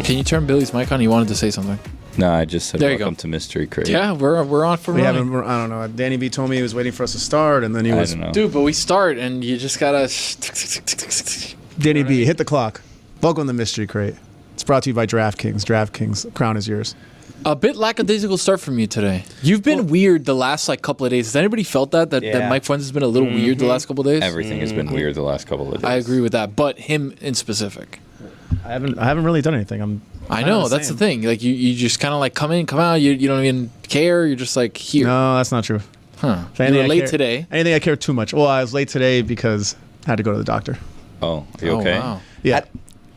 Can you turn Billy's mic on? He wanted to say something. No, I just said There you welcome go. to Mystery Crate. Yeah, we're on for running. I don't know. Danny B told me he was waiting for us to start, and then he I was. don't know. Dude, but we start, and you just gotta... Danny B, hit the clock. Welcome to Mystery Crate. It's brought to you by DraftKings. DraftKings, crown is yours. A bit lackadaisical start from you today. You've been weird the last couple of days. Has anybody felt that Mike Fuentes has been a little weird the last couple of days? Everything has been weird the last couple of days. I agree with that, but him in specific. I haven't really done anything. I know, that's the thing. Like you just kind of like come in, come out. You don't even care. You're just like here. No, that's not true. Huh? You were late today. Anything I care too much. Well, I was late today because I had to go to the doctor. Oh, are you okay? Wow. Yeah.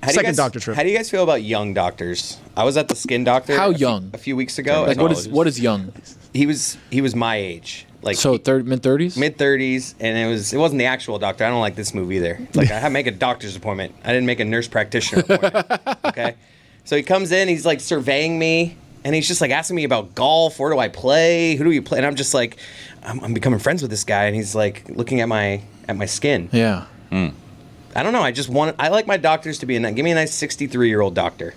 Second doctor trip. How do you guys feel about young doctors? I was at the skin doctor. How young? A few weeks ago. Like and what is young? He was my age. Like So mid-30s? Mid-30s, and it wasn't the actual doctor. I don't like this move either. Like I had to make a doctor's appointment. I didn't make a nurse practitioner appointment. Okay. So he comes in, he's like surveying me, and he's just like asking me about golf. Where do I play? Who do you play? And I'm just like, I'm becoming friends with this guy, and he's like looking at my skin. Yeah. I don't know. I like my doctors to be give me a nice 63-year-old doctor,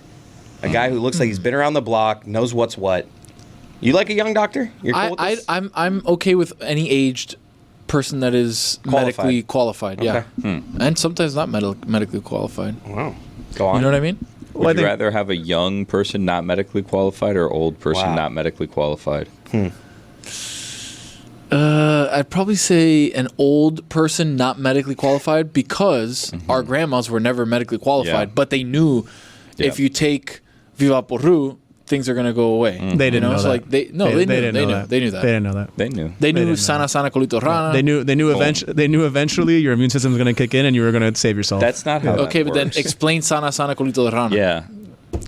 a guy who looks like he's been around the block, knows what's what. You like a young doctor? You're cool with this? I'm okay with any aged person that is medically qualified. Yeah. And sometimes not medically qualified. Wow. Go on. You know what I mean? Would you rather have a young person not medically qualified or old person not medically qualified? I'd probably say an old person not medically qualified because our grandmas were never medically qualified, but they knew if you take Viva Porru, things are going to go away. They didn't know So that. like they knew that. They didn't know that. They knew. They knew sana colito rana. They knew eventually your immune system was going to kick in and you were going to save yourself. That's not how Okay, that but then works. explain sana colito rana. Yeah.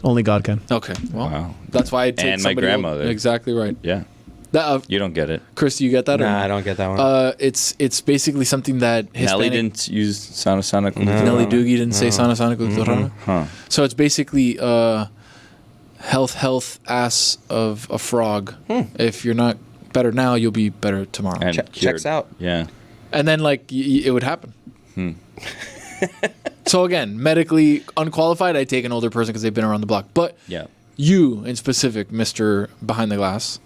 Only God can. Okay. Well, Wow. that's why I take And my somebody old. grandmother. Exactly right. Yeah. That, You don't get it. Chris, do you get that? or Nah, no? I don't get that one. It's basically something that Nelly Hispanic didn't use sana Nelly Doogie didn't say sana colito rana. Huh. So it's basically health ass of a frog. If you're not better now, you'll be better tomorrow. And Checks cured. out. Yeah. And then it would happen. So again, medically unqualified, I take an older person because they've been around the block. But Yeah. you in specific, Mr. Behind the Glass,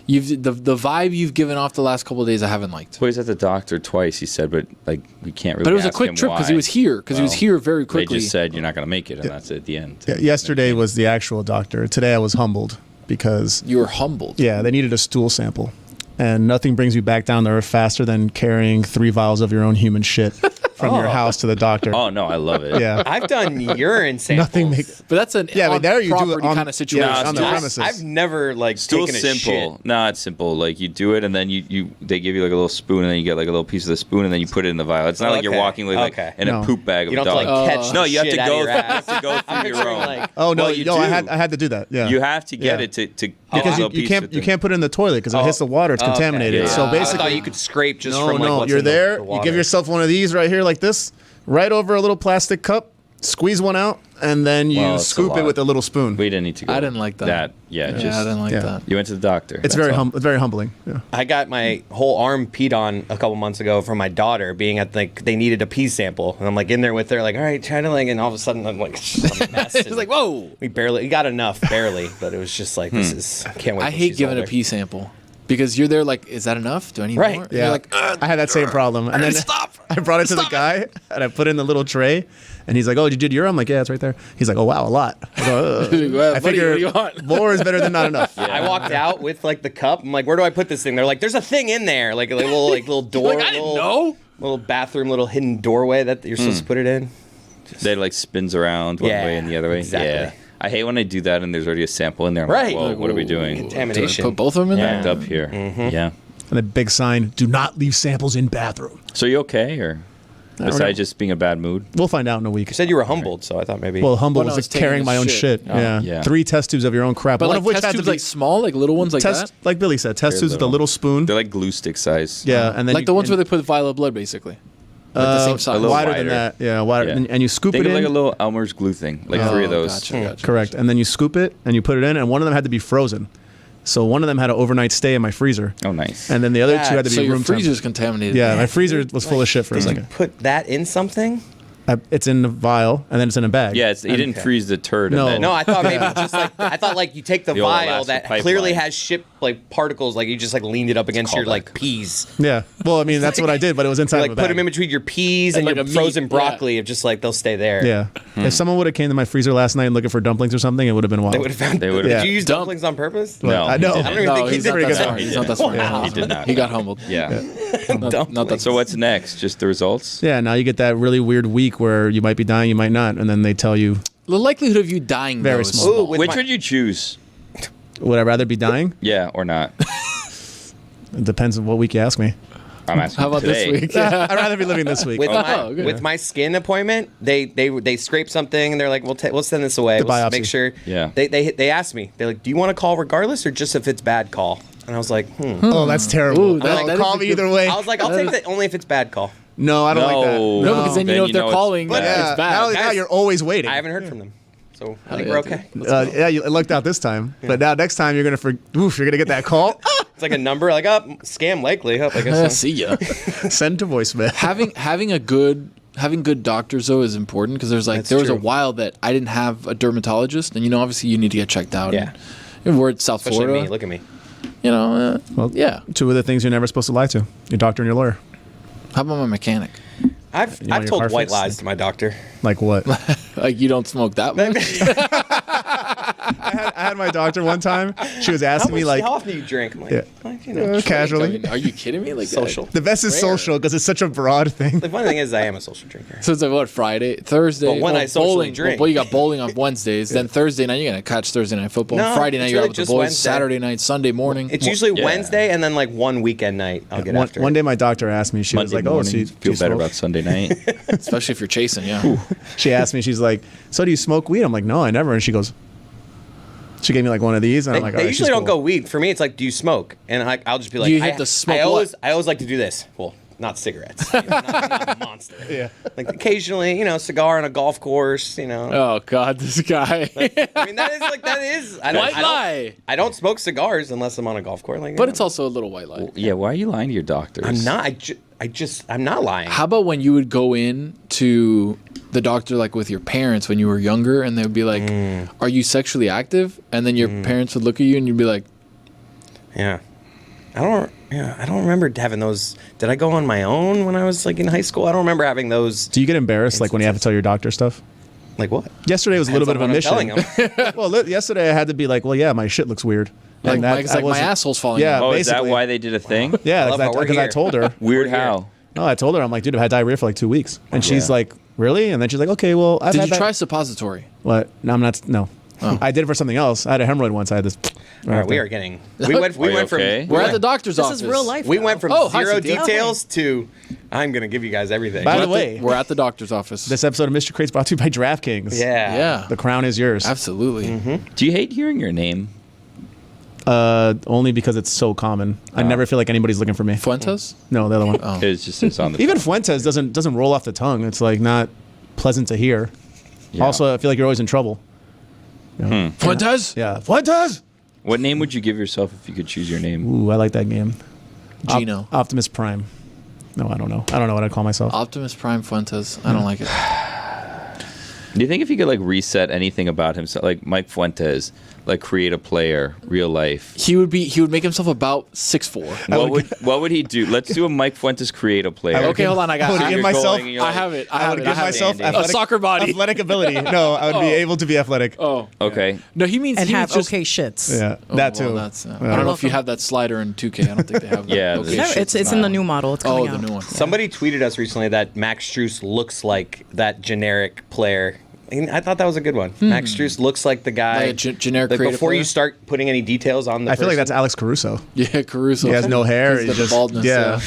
the vibe you've given off the last couple of days, I haven't liked. So he's at the doctor twice, he said, but like we can't really But it was a ask quick him trip because he why. was here. Because he was Well, here very quickly. They just said you're not going to make it, and that's at the end. Yeah, yesterday was the actual doctor. Today I was humbled because You were humbled. they needed a stool sample. And nothing brings you back down to earth faster than carrying 3 vials of your own human shit from your house to the doctor. Oh, no, I love it. Yeah. I've done urine samples. Nothing makes. But that's an Yeah, but there you do it property on- kind of situation. yeah, on the Nah, premises. I've never Still taken a simple. shit. No, it's simple. Like you do it, and then you they give you like a little spoon, and then you get like a little piece of the spoon, and then you put it in the vial. It's not like you're Okay. walking like Okay. in No. a poop bag of You don't have dog. to like catch No, you have shit to out go. of your You have ass. to go I'm through your picturing, own. like- Oh no, Well, you no! I do. had to do that. Yeah. You have to get Yeah. it to get because a little you piece can't with you it. can't put it in the toilet because if it hits the water, it's Okay. contaminated. Yeah. So I basically, thought you could scrape just no, from like no, what's you're in there. The You water. give yourself one of these right here, like this, right over a little plastic cup. Squeeze one out, and then you Well, it's a scoop it lot. with a little spoon. We didn't need to go. I didn't like that. Yeah, I just didn't like yeah. that. you went to the doctor. It's That's all. very humbling. Yeah. I got my whole arm peed on a couple months ago from my daughter being at they needed a pee sample, and I'm like in there with her, like, all right, try to like, and all of a sudden I'm like, I'm a mess. It's like, whoa. we got enough, barely, but it was just like, this is, I can't wait. I till hate she's giving a older. pee sample because you're there like, is that enough? Do I need Right. more? Yeah, You're like, I had that same problem, and then stop. I brought it to the guy, and I put it in the little tray, and he's like, "Oh, you did urine?" I'm like, "Yeah, it's right there." He's like, "Oh, wow, a lot." I go, Well, I buddy, figure what do you want? more is better than not enough. I walked out with like the cup. I'm like, where do I put this thing? They're like, there's a thing in there, like a little door, Like, I didn't know. little bathroom, little hidden doorway that you're supposed to put it in. That like spins around one Yeah, way and the other way. exactly. Yeah. I hate when I do that and there's already a sample in there. I'm Right. like, whoa, what are we doing? Contamination. Put both of them in Backed there. up here. Yeah. And a big sign: "Do not leave samples in bathroom." So you okay, or don't know. besides just being a bad mood? We'll find out in a week. You said you were humbled, so I thought maybe. Well, humble Well, no, was it's taking carrying my own shit. shit. Yeah. yeah. 3 test tubes of your own crap. But one like of which test had to tubes be like small, like little ones like test, that. like Billy said, test Very tubes with a little. little spoon. They're like glue stick size. Yeah, and then Like the ones where they put vial of blood, basically. Like the same size. little wider wider. than that. Yeah, wider. Yeah. And you scoop Think it of in. like a little Elmer's glue thing, like 3 of those. Gotcha. Correct. And then you scoop it and you put it in, and one of them had to be frozen. So one of them had an overnight stay in my freezer, Oh, nice. and then the other Yeah, 2 had to be So your room temp. freezer's contaminated. Yeah, my freezer was full of shit for a Did you second. put that in something? It's in the vial and then it's in a bag. Yeah, he didn't freeze the turd. No. And then, No, I thought maybe just like you take the The old vial elastic that clearly pipeline. has ship like particles, like you just like leaned it up against your callback. like peas. Yeah. Well, I mean, that's what I did, but it was inside Like of a bag. put them in between your peas and Like your a meat, frozen yeah. broccoli. Of just like they'll stay there. Yeah. If someone would have came to my freezer last night looking for dumplings or something, it would have been wild. They would have found. They would've- Did Yeah. you use Dump- dumplings on purpose? No, I know. he I don't didn't. even think he's he not did that that. smart. He's not that smart. He did not. He got humbled. Yeah. Not that So what's next? Just the results? Yeah, now you get that really weird week where you might be dying, you might not, and then they tell you, The likelihood of you dying Very though, is small. Ooh, with Which my- would you choose? would I rather be dying? Yeah or not? It depends on what week you ask me. I'm asking How about today. this week? Yeah. I'd rather be living this week. With my Oh, good. with my skin appointment, they scrape something and they're like, we'll send this away. The We'll biopsy. make sure. Yeah. They asked me. They're like, do you want to call regardless or just if it's bad call? And I was like, Oh, that's terrible. Ooh, that- Oh, that is call a me good- either way. I was like, I'll take that only if it's bad call. No, I don't like that. No. No, because then you know if they're it's calling, bad. Yeah, it's bad. not only that, Guys, you're always waiting. I haven't heard from them, so I think yeah, we're okay. Yeah, it lucked out this time. But now next time you're gonna you're gonna get that call. It's like a number, like scam likely. I guess. So. See ya. Send to voicemail. having good doctors though is important because there was a true. while that I didn't have a dermatologist, and obviously you need to get checked out. Yeah. And we're at South Especially Florida. me. Look at me. Well, Yeah. Two of the things you're never supposed to lie to: your doctor and your lawyer. How about my mechanic? I've want your told car white fixed? lies to my doctor. Like what? Like you don't smoke that much? I had my doctor one time. She was asking me like, how often do you drink? I'm like, Yeah. like, I casually. mean, are you kidding me? Like Social. The best is Rare. social because it's such a broad thing. The funny thing is, I am a social drinker. So it's like what, Friday, Thursday? But when I socially bowling. drink. Well, you got bowling on Wednesdays. Then Thursday night you're gonna catch Thursday night football. No, Friday night it's you're really out with the just boys. Wednesday. Saturday night, Sunday morning. It's usually Yeah. Wednesday and then like one weekend night. I'll get after. One it. day my doctor asked me, she was Monday like, "Oh, morning, so you feel you better smoke?" about Sunday night. Especially if you're chasing, yeah. She asked me, she's like, "So do you smoke weed?" I'm like, "No, I never." And she goes, she gave me like one of these, and They, I'm like, they "All right, usually she's don't cool." go weed. For me, it's like, do you smoke? And I'll just be like, you hit the smoke I always like to do this. Well, not cigarettes. Not a monster. Yeah. Like occasionally, cigar on a golf course. Oh God, this guy. I mean, that is. I don't, White I don't, lie. I don't smoke cigars unless I'm on a golf course. Like, But it's also a little white lie. Yeah, why are you lying to your doctors? I'm not. I'm not lying. How about when you would go in to the doctor like with your parents when you were younger, and they would be like, "Are you sexually active?" And then your parents would look at you, and you'd be like, Yeah. I don't remember having those. Did I go on my own when I was like in high school? I don't remember having those. Do you get embarrassed like when you have to tell your doctor stuff? Like what? Yesterday was a little bit of a Depends on mission. what I'm telling 'em. Well, yesterday I had to be like, "Well, yeah, my shit looks weird." like, And that- Mike's I like my wasn't- asshole's falling Yeah. out. Oh, is that basically. why they did a thing? Yeah, Love how we're because I here. told her. Weird We're here. how? No, I told her, I'm like, dude, I've had diarrhea for like 2 weeks, and she's Yeah. like, really? And then she's like, okay, well, I've Did had you that. try suppository? What? No, I'm not. No, I did it for something else. I had a hemorrhoid once. I had this. All right, we are getting. We went Are you from. okay? We're at the doctor's This office. is real life. We now. went from Oh, hi, zero Cynthia. details to I'm gonna give you guys everything. By We're the at way, we're at the doctor's office. this episode of Mr. Crate's brought to you by DraftKings. yeah. yeah, The crown is yours. absolutely. Do you hate hearing your name? Only because it's so common. I never feel like anybody's looking for me. Fuentes. No, the other one. Oh. It's on the Even Fuentes doesn't roll off the tongue. It's like not pleasant to hear. Yeah. Also, I feel like you're always in trouble. Fuentes. Yeah, Fuentes. What name would you give yourself if you could choose your name? Ooh, I like that game. Gino. Optimus Prime. No, I don't know. I don't know what I'd call myself. Optimus Prime Fuentes. I don't like it. Do you think if he could like reset anything about himself, like Mike Fuentes, like create a player, real life, He would make himself about 6'4". what would he do? Let's do a Mike Fuentes create a player. would Okay, hold on. I got. I would I, give You're myself- going and you're I like- have it. I would give myself Outstanding. a soccer body. athletic ability. No, I would be able to be athletic. Oh Okay. no, he means And he have means just, okay shits. Yeah, Oh, that well, too. that's, I Yeah. don't know if you have that slider in 2K. I don't think they have that. Yeah, Okay, there's- shit. It's in the new model. It's Oh, coming the out. new one. Somebody tweeted us recently that Max Strus looks like that generic player. And I thought that was a good one. Max Strus looks like the guy. Like a generic Like creative before you player? start putting any details on the I feel like person. that's Alex Caruso. Yeah, Caruso. He has no hair. He's He's got the just baldness. yeah.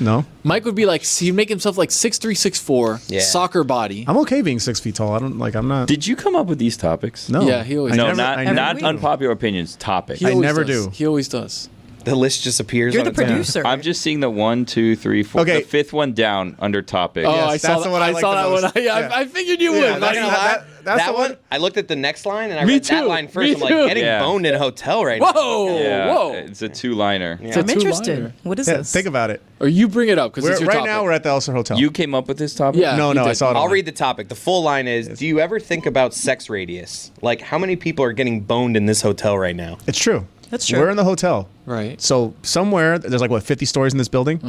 No, Mike would be like, he'd make himself like 6'3", 6'4", Yeah. soccer body. I'm okay being 6 feet tall. I'm not. Did you come up with these topics? No. Yeah, he always I No, does. never- I not never- week. unpopular opinions. Topics. He I always never does. do. He always does. The list just appears. You're on the its own. producer. I'm just seeing the 1, 2, 3, 4. Okay. The fifth one down under topic. Oh, Yes, I saw that's that the one I like saw the that most. one. Yeah. I figured you would. Yeah, buddy. that's Not gonna lie, that's that the one. I looked at the next line and I Me read that too. line first. Me I'm like, too. getting Yeah. boned in a hotel right Whoa, Yeah, whoa. it's a 2-liner. Yeah. I'm It's a interested. two-liner. What is Yeah, this? think about it. Or you bring it up because it's your Right topic. now, we're at the Elster Hotel. You came up with this topic? Yeah. no, you I did. saw it. I'll online. read the topic. The full line is: do you ever think about sex radius? Like, how many people are getting boned in this hotel right now? It's true. That's true. We're in the hotel. Right. So somewhere there's like 50 stories in this building.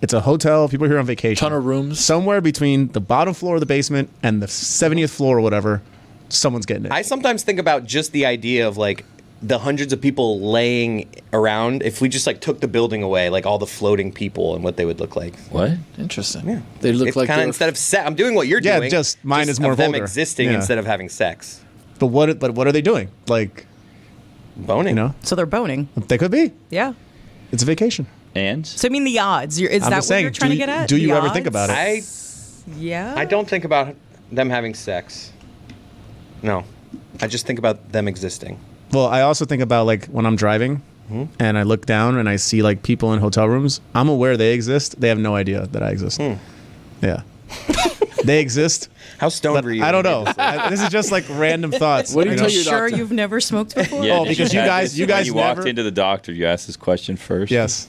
It's a hotel. People are here on vacation. Ton of rooms. Somewhere between the bottom floor of the basement and the 70th floor or whatever, someone's getting it. I sometimes think about just the idea of like the hundreds of people laying around. If we just like took the building away, like all the floating people and what they would look like. What? Interesting. Yeah. They look It's like kind of they're- instead of I'm doing what you're Yeah, doing. just mine is more of them vulgar. existing Yeah. instead of having sex. But what are they doing? Like, Boning. So they're boning. they could be. Yeah. It's a vacation. And? So I mean the odds. Is I'm that just what saying, you're trying do to get you- at? do you The ever think odds? about it? Yeah. I don't think about them having sex. No, I just think about them existing. Well, I also think about like when I'm driving and I look down and I see like people in hotel rooms. I'm aware they exist. They have no idea that I exist. Yeah. They exist. How stoned But were you? I don't when know. you did this? This is just like random thoughts. What do you know? tell your Sure, doctor? you've never smoked before. Yeah, Oh, did because you have guys- this- you when guys you walked never- into the doctor, you asked this question first. Yes.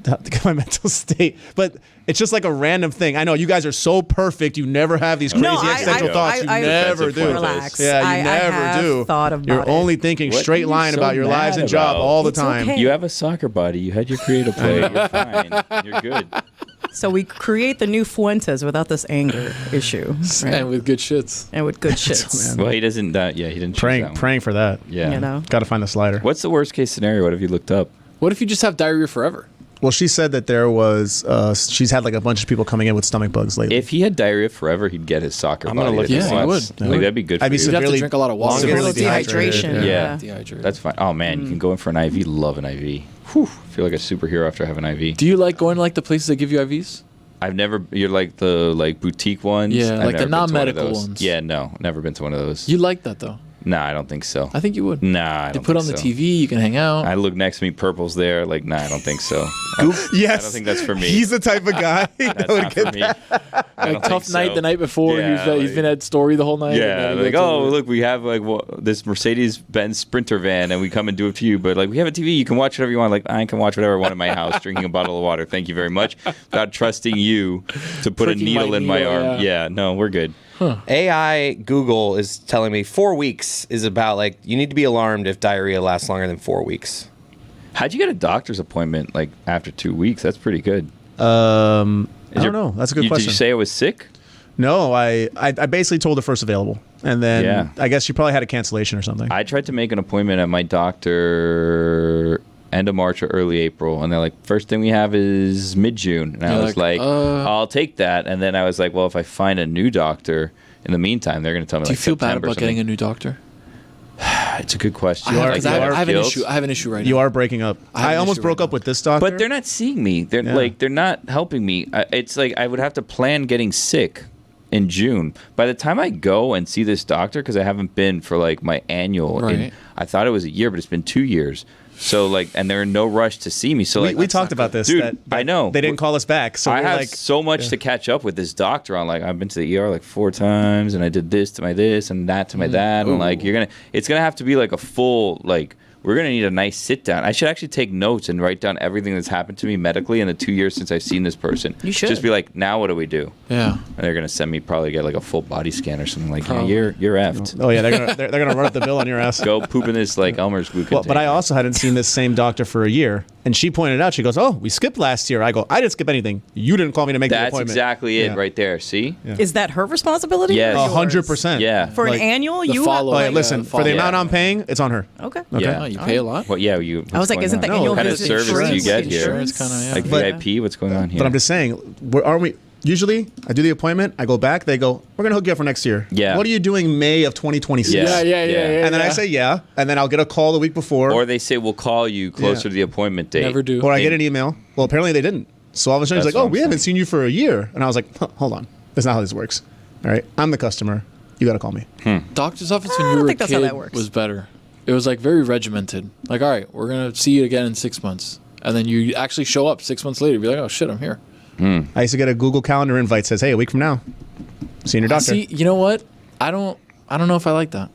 To get my mental state. But it's just like a random thing. I know you guys are so perfect. You never have these crazy No, existential thoughts. You never do. Relax. Yeah, you I never have do. thought about You're it. only thinking What straight are you line so about your lives mad and job about? all the It's time. okay. You have a soccer body. You had your creative play. You're fine. You're good. So we create the new Fuentes without this anger issue, right? and with good shits. And with good shits. man. Well, he doesn't. He didn't. choose that Praying, one. praying for that. Yeah. You know. Got to find the slider. What's the worst case scenario? What have you looked up? What if you just have diarrhea forever? Well, she said that there was. She's had like a bunch of people coming in with stomach bugs lately. If he had diarrhea forever, he'd get his soccer I'm body. gonna look that he this up. wants. Yeah, he Like, would. that'd be good for I'd be you. You'd have to Severely- drink a lot of water. severely Dehydration. dehydrated. Yeah. Dehydrated. That's fine. Oh man, you can go in for an IV. Love an IV. Whew. Feel like a superhero after I have an IV. Do you like going to like the places that give you IVs? I've never. You're like the boutique ones. Yeah, I've like the never been to one of non-medical those. ones. Yeah, no, never been to one of those. You like that though? Nah, I don't think so. I think you would. Nah, I They don't put on think the so. TV. You can hang out. I look next to me, purple's there. Like, nah, I don't think so. Yes. I don't think that's for me. He's the type of guy that That's would not for get me. that. I Like don't tough think night so. the night before. Yeah, He's been at story the whole night. and Yeah, then he like, gets oh, over it. look, we have like this Mercedes-Benz Sprinter van, and we come and do it for you. But like, we have a TV, you can watch whatever you want. Like, I can watch whatever I want in my house, drinking a bottle of water. Thank you very much. Without trusting you to put Pricking a needle my in my needle, arm. yeah. Yeah, no, we're good. AI Google is telling me 4 weeks is about like you need to be alarmed if diarrhea lasts longer than 4 weeks. How'd you get a doctor's appointment like after 2 weeks? That's pretty good. I don't know. That's a good Did question. you say I was sick? No, I basically told her first available, and then Yeah. I guess she probably had a cancellation or something. I tried to make an appointment at my doctor end of March or early April, and they're like, first thing we have is mid-June. And I You're was like, like, I'll take that. And then I was like, well, if I find a new doctor in the meantime, they're going to tell me Do you like feel bad September or about getting a something. new doctor? It's a good question. You are- Like, Because do I, have have an guilt? issue. I have an issue right You now. are breaking up. I have I an almost issue broke right up now. with this doctor. But they're not seeing me. They're Yeah. like they're not helping me. It's like I would have to plan getting sick in June. By the time I go and see this doctor, because I haven't been for like my annual, Right. I thought it was a year, but it's been 2 years. So like, and they're in no rush to see me. So like, we talked about this, dude. that I know they didn't call us back. So I we're have like, so much to catch up with this doctor on. Like, I've been to the ER like 4 times, and I did this to my this and that to my that, and like it's gonna have to be like a full like. We're gonna need a nice sit down. I should actually take notes and write down everything that's happened to me medically in the 2 years since I've seen this person. You should. Just be like, now what do we do? Yeah. And they're gonna send me probably get like a full body scan or something like, yeah, Probably. you're effed. oh yeah, they're gonna run up the bill on your ass. Go poop in this like Elmer's glue Well, but I container. also hadn't seen this same doctor for a year, and she pointed out. She goes, "Oh, we skipped last year." I go, "I didn't skip anything. You didn't call me to make the That's appointment." exactly it Yeah. right there. See? Is that her responsibility? Yes. or yours? 100%. Yeah. For Like, an annual, the you follow-up. Oh, yeah, Like, listen, for the yeah. amount I'm paying, it's on her. Okay. Okay. Yeah. Oh, you pay a lot. What? Yeah. You. I was like, isn't the No, annual what kind of visit service do you insurance? get here? Insurance kinda, yeah. Like But- VIP? What's going on here? But I'm just saying, aren't we? Usually, I do the appointment. I go back. They go, "We're gonna hook you up for next year." Yeah. What are you doing May of 2026? Yeah. Yeah. And then I say yeah, and then I'll get a call the week before, Or they say we'll call you closer Yeah. to the appointment date. Never do. or I get an email. Well, apparently they didn't. So all of a sudden, he's That's like, "Oh, what I'm we haven't saying. seen you for a year," and I was like, "Hold on, that's not how this works." All right, I'm the customer. You got to call me. Doctor's office when I you don't were a think that's how kid that works. was better. It was like very regimented. Like, all right, we're gonna see you again in 6 months, and then you actually show up 6 months later. Be like, oh shit, I'm here. I used to get a Google Calendar invite says, "Hey, a week from now, seeing your doctor." See, you know what? I don't know if I like that.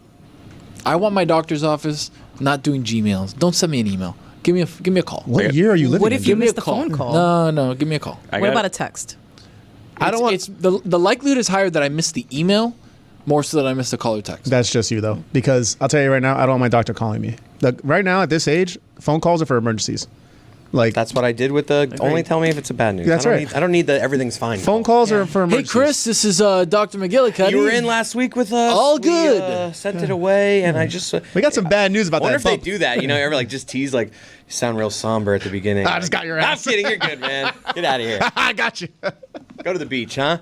I want my doctor's office not doing Gmails. Don't send me an email. Give me a call. What year are you living What in? if you Give me miss a the call. phone call? No, give me a call. What about a text? I don't want. It's the likelihood is higher that I miss the email more so than I miss the call or text. That's just you though, because I'll tell you right now, I don't want my doctor calling me. Like right now at this age, phone calls are for emergencies. Like That's what I did with the. Only tell me if it's a bad news. That's right. I don't need the everything's fine. phone calls are for Hey emergencies. Chris, this is Dr. McGillicuddy. You were in last week with us. All We, good. sent it away, and I just. We got some bad news about I wonder that. if they bump. do that. You know, ever like just tease like, you sound real somber at the beginning. I just got your ass. I'm kidding. You're good, man. Get out of here. I got you. Go to the beach, huh?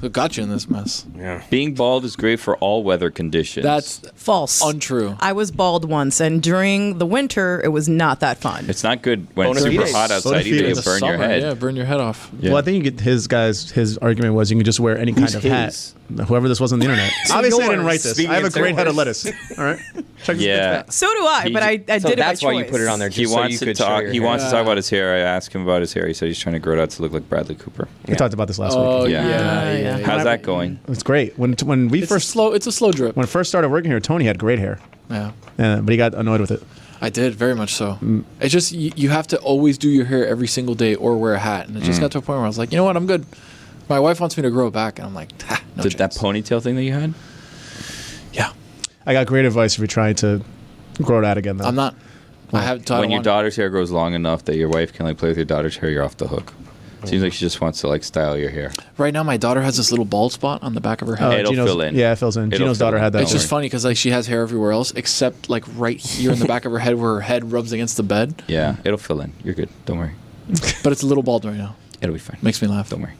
Who got you in this mess? Yeah. Being bald is great for all weather conditions. That's False. untrue. I was bald once, and during the winter, it was not that fun. It's not good when it's Bona super fides. hot outside either. fides. You In the burn your summer, head. Yeah, burn your head off. Yeah. Well, I think you get his argument was you can just wear any kind of hat. his? Whoever this was on the internet. Obviously, I didn't write this. Speaking I have a in Star great head of Wars. lettuce. All right. Check this Yeah. So do I, but I So did it that's by why you choice. put it on there. He Just so wants you to could show talk. your He hair. wants to talk about his hair. I asked him about his hair. He said he's trying to grow it out to look like Bradley Cooper. We talked about this last Oh week. Yeah. yeah. How's that going? It's great. When we It's first a slow drip. when I first started working here, Tony had great hair, Yeah. but he got annoyed with it. I did, very much so. It's just, you have to always do your hair every single day or wear a hat. And it just got to a point where I was like, you know what, I'm good. My wife wants me to grow it back. And I'm like, no Did that chance. ponytail thing that you had? Yeah. I got great advice if you're trying to grow it out again. Though I'm not. I have to. When your daughter's hair grows long enough that your wife can like play with your daughter's hair, you're off the hook. Seems like she just wants to like style your hair. Right now, my daughter has this little bald spot on the back of her head. It'll fill in. Yeah, it fills in. It'll Gino's fill daughter in. had that. It's just one. funny because like she has hair everywhere else except like right here in the back of her head where her head rubs against the bed. Yeah, it'll fill in. You're good. Don't worry. But it's a little bald right now. It'll be fine. Makes me laugh. Don't worry.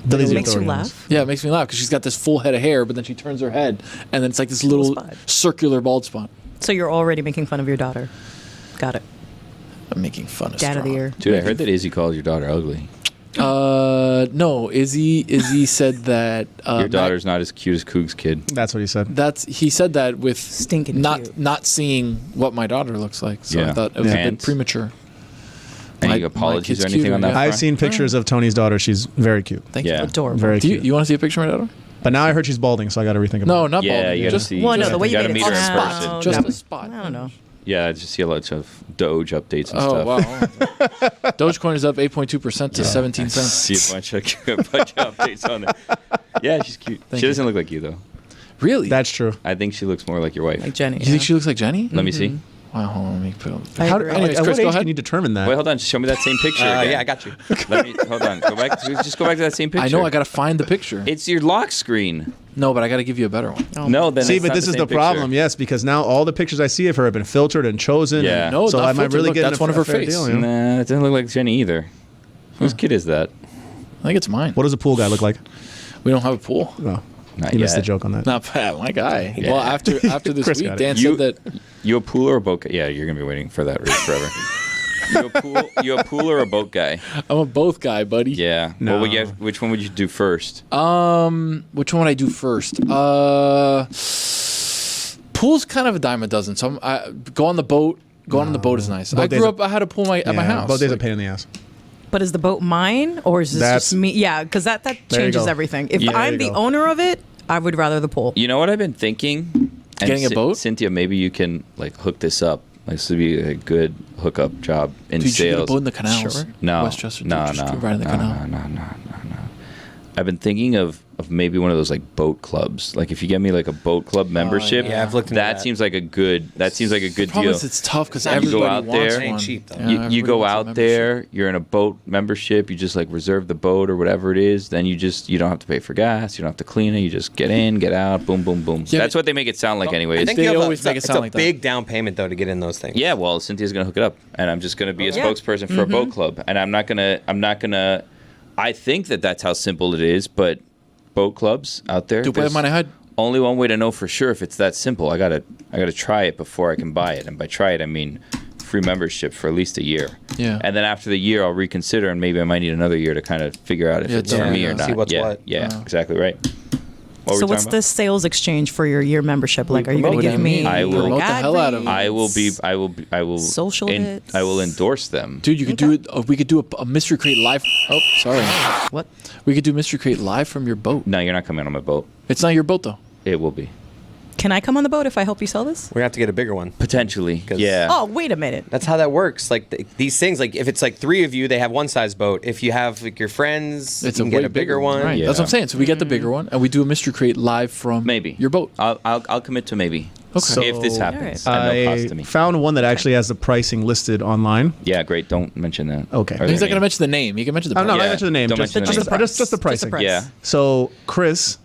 Billy's It the makes you authority on this. laugh. Yeah, it makes me laugh because she's got this full head of hair, but then she turns her head and then it's like this little spot. circular bald spot. So you're already making fun of your daughter. Got it. I'm making fun of Dad of the strong. year. Dude, I heard that Izzy calls your daughter ugly. No, Izzy said that Your daughter's not as cute as Coog's kid. That's what he said. he said that with Stinking not cute. not seeing what my daughter looks like. So I Yeah. thought it was a And- bit premature. Any My apologies kid's or anything cuter, on that yeah. I've front? seen pictures of Tony's daughter. She's very cute. Thank Yeah. you. Adorable. Very Do cute. you want to see a picture of my daughter? But now I heard she's balding, so I got to rethink about No, it. not Yeah, bald. you gotta Just see. Well, no, just- the way you gotta made meet it her in sound. person. Just that- a spot. I don't know. Yeah, I just see a lot of Doge updates and Oh stuff. wow. Dogecoin is up 8.2% to 17 cents. See a bunch of updates on it. Yeah, she's cute. Thank she you. doesn't look like you though. Really? That's true. I think she looks more like your wife. Like Jenny. you think she looks like Jenny? Let me see. Wow, hold on, let me put I How, agree. anyways, At Chris, what go age ahead. can you determine that? Wait, hold on. Show me that same picture. again. Yeah, I got you. Let me hold on. Go back. Just go back to that same picture. I know I got to find the picture. It's your lock screen. No, but I got to give you a better one. Oh. No, then See, it's but not this is same the problem, picture. yes, because now all the pictures I see of her have been filtered and chosen. Yeah. and- No, so not am I filtered. really Look, getting that's a one of her fair face. deal, you know? Nah, it doesn't look like Jenny either. Whose kid is that? I think it's mine. What does a pool guy look like? We don't have a pool. No, Not you missed yet. the joke on that. Not bad, my guy. Yeah. Well, after this Chris week, got it. Dan You- said that You a pool or a boat guy? Yeah, you're gonna be waiting for that forever. You a pool or a boat guy? I'm a both guy, buddy. Yeah. No. Well, which one would you do first? Which one would I do first? Pool's kind of a dime a dozen. So I go on the boat. Going on the boat is nice. Boat I days grew are- up. I had a pool at my house. Both days a Like, pain in the ass. But is the boat mine, or is this That's- just me? Yeah, because that There you changes go. everything. If Yeah, there I'm you the go. owner of it, I would rather the pool. You know what I've been thinking? And Getting a boat? Cynthia, maybe you can like hook this up. Like, this would be a good hookup job in Dude, you should get a sales. boat in the canals. Sure. No, Westchester. no, just no, right in the no, canal. no. I've been thinking of maybe one of those like boat clubs. Like if you get me like a boat club membership, yeah, I've looked into that that. seems like a good. That seems like a good Problem deal. is it's tough because You everybody go out wants there- one. It ain't cheap, though. Yeah, you everybody go wants a out membership. there, you're in a boat membership, you just like reserve the boat or whatever it is, then you don't have to pay for gas, you don't have to clean it, you just get in, get out, boom, boom, boom. Yeah, That's what they make it sound like anyways. I think They you have always make it it's sound a like that. big down payment though to get in those things. Yeah, well, Cynthia's gonna hook it up, and I'm just gonna be a Yeah. spokesperson for a boat club, and I'm not gonna. I think that's how simple it is, but boat clubs out there. Do there's puede manejar? only one way to know for sure if it's that simple. I gotta try it before I can buy it, and by try it I mean free membership for at least a year. Yeah. And then after the year, I'll reconsider, and maybe I might need another year to kind of figure out if Yeah, it's for yeah, me or yeah. not. See what's yeah, what. yeah, exactly right. What were So we what's talking the sales exchange for your year membership? Like, are you going to promote give them. me? I will- Promote the ad hell out of reads? them. I will Social hits. I will endorse them. Dude, you could do it. We could do a mystery crate live. Oh, sorry. What? We could do mystery crate live from your boat. No, you're not coming on my boat. It's not your boat though. It will be. Can I come on the boat if I help you sell this? We have to get a bigger one. Potentially. 'Cause- Yeah. Oh, wait a minute. That's how that works. Like these things, like if it's like 3 of you, they have one size boat. If you have like your friends, It's you can get way a bigger one. Right. Yeah. That's what I'm saying. So we get the bigger one and we do a mystery crate live from Maybe. your boat. I'll commit to maybe. Okay. So- If this happens. All At no cost I to me. found one that actually has the pricing listed online. Yeah, great. Don't mention that. Okay. Or He's their not gonna name. mention the name. He can mention the. I'm not price. Yeah. mention the name. Don't Just, mention the just, name. just the Just pricing. the price. Yeah. So Chris,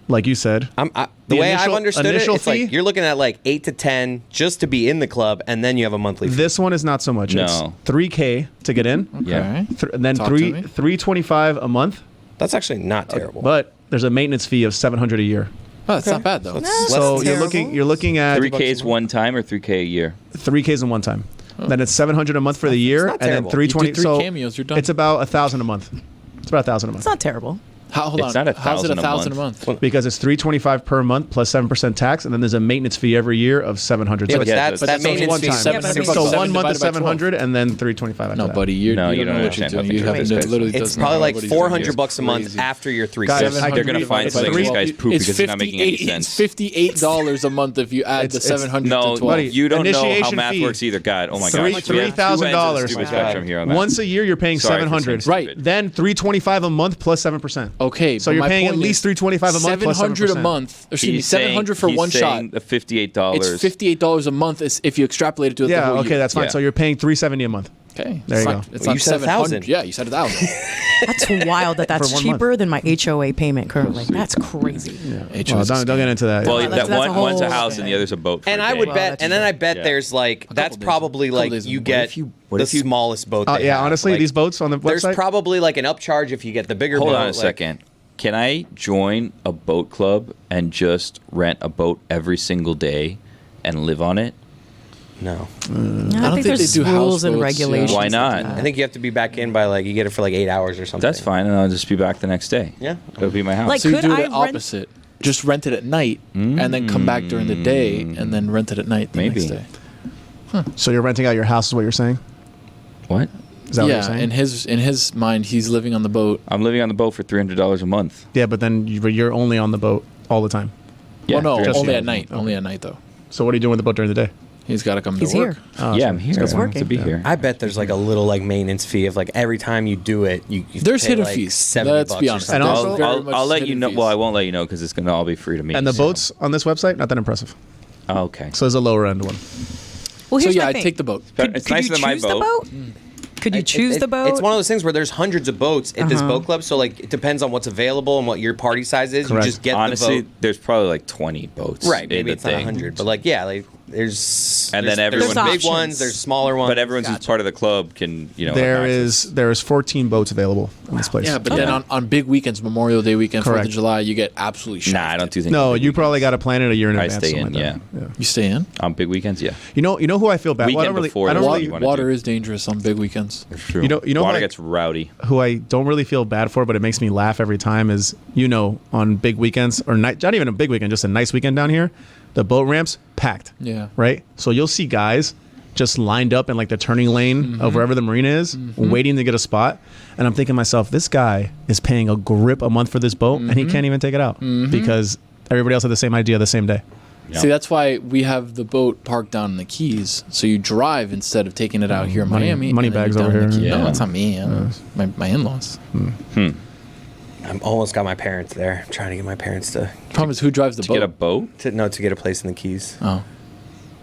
like you said, The The way I've initial- understood it, initial it's like fee? you're looking at like 8 to 10 just to be in the club, and then you have a monthly fee. this one is not so much. No. It's $3K to get in, Okay. Yeah. and then Talk to me. $325 a month. That's actually not terrible. But there's a maintenance fee of $700 a year. Oh, that's not bad though. That's- So Less you're looking at 3K is one time or 3K a year? 3Ks in one time. Then it's $700 a month for the year, not and then terrible. 320. You do 3 so cameos, you're done. It's about $1,000 a month. It's about $1,000 a month It's not terrible. Hold It's on. not How's it 1,000 a 1,000 a month. month? because it's $325 per month plus 7% tax, and then there's a maintenance fee every year of $700. yeah, So but Yeah, that's but that that's only maintenance one fee. time. is Yeah, but I mean- so Seven 1 month is divided by 700, and then 325 after No, that. buddy, you No, don't you don't know what you're understand doing. how You things have are. literally It's does not probably know like what he's doing. $400 a month Crazy. after your 3 Guys, sales. They're gonna find some of these guys poop It's because it's not making any 58 sense. It's $58 a month if you add the It's- 700 No, to 12. Buddy, you don't know how initiation math fee. works either. God, oh my gosh. We have two ends of the $3,000. stupid Oh my God. spectrum here on that. Once a year, you're paying Sorry for 700. saying Right. stupid. Then 325 a month plus 7%. Okay, So but you're my paying at point least is 325 a month plus 700 a 7%. month. Excuse me, 700 for one shot. The $58. It's $58 a month if you extrapolate it to the Yeah, whole okay, year. that's fine. Yeah. So you're paying $370 a month. Okay, There it's you not, go. It's Well, not you said 700. 1,000. Yeah, you said 1,000. That's wild that that's For 1 month. cheaper than my HOA payment currently. That's crazy. Well, don't get into that. Well, that's that a one's a whole- house and the other's a boat. For And a I day. would Well, bet, that's and then I bet Yeah. there's like that's days. probably Couple like days. you What get if you- the smallest boat. They yeah, have. honestly, Like, these boats on the there's website. probably like an upcharge if you get the bigger boat. Hold on a like- second. Can I join a boat club and just rent a boat every single day and live on it? No, I don't think think there's they do rules and houseboats, yeah. regulations. Why not? I think you have to be back in by like you get it for like 8 hours or something. That's fine, and I'll just be back the next day. Yeah. It'll be my house. Like, So you could do I the rent- opposite. Just rent it at night and then come back during the day and then rent it at night the Maybe. next day. So you're renting out your house is what you're saying? what? Is that what you're Yeah, saying? in his mind, he's living on the boat. I'm living on the boat for $300 a month. Yeah, but then you're only on the boat all the time. Yeah, well, no, $300 only a at night. month. Only at night though. So what are you doing with the boat during the day? He's got to come He's to work. here. Oh, Yeah, so I'm here. It's I have working. to be here. I bet there's like a little like maintenance fee of like every time you do it, you There's pay, hidden like, fees. $70 Let's be or honest. something. And There's also- very much I'll let you hidden know. fees. Well, I won't let you know because it's gonna all be free to me. And the so- boats on this website, not that impressive. Oh, okay. So there's a lower end one. Well, So here's yeah, my I'd thing. take the boat. It's Could nicer you than my choose the boat. Could you choose the boat? It's one of those things where there's hundreds of boats at this boat club, so like it depends on what's available and what your party size is. Correct. You just get Honestly, the boat. there's probably like 20 boats. Right, in maybe the it's not thing. 100, but like yeah, like there's And then there's everyone- big There's ones, options. there's smaller ones. But everyone who's part of the club can, have There access. is 14 boats available in this place. Yeah, but then on big weekends, Memorial Day weekend, 4th Correct. of July, you get absolutely shafted. Nah, I don't do things. No, on big you probably weekends. got to plan it a year in I advance. stay something in, like that. You stay in? On big weekends, yeah. You know who I feel bad. Well, I Weekend don't really. before I don't the really. you wanna Water do. is dangerous on big weekends. It's true. You know water what I- gets rowdy. Who I don't really feel bad for, but it makes me laugh every time is, on big weekends or night, not even a big weekend, just a nice weekend down here, the boat ramps packed. Yeah. Right? So you'll see guys just lined up in like the turning lane of wherever the marina is, waiting to get a spot. And I'm thinking to myself, this guy is paying a grip a month for this boat and he can't even take it out because everybody else had the same idea the same day. Yeah. See, that's why we have the boat parked down in the Keys. So you drive instead of taking it out here in Miami. money and then bags you're over down in the here. Keys. Yeah. No, it's not me. My in-laws. I'm almost got my parents there. I'm trying to get my parents to Problem is, who drives the To boat? get a boat? to get a place in the Keys. Oh,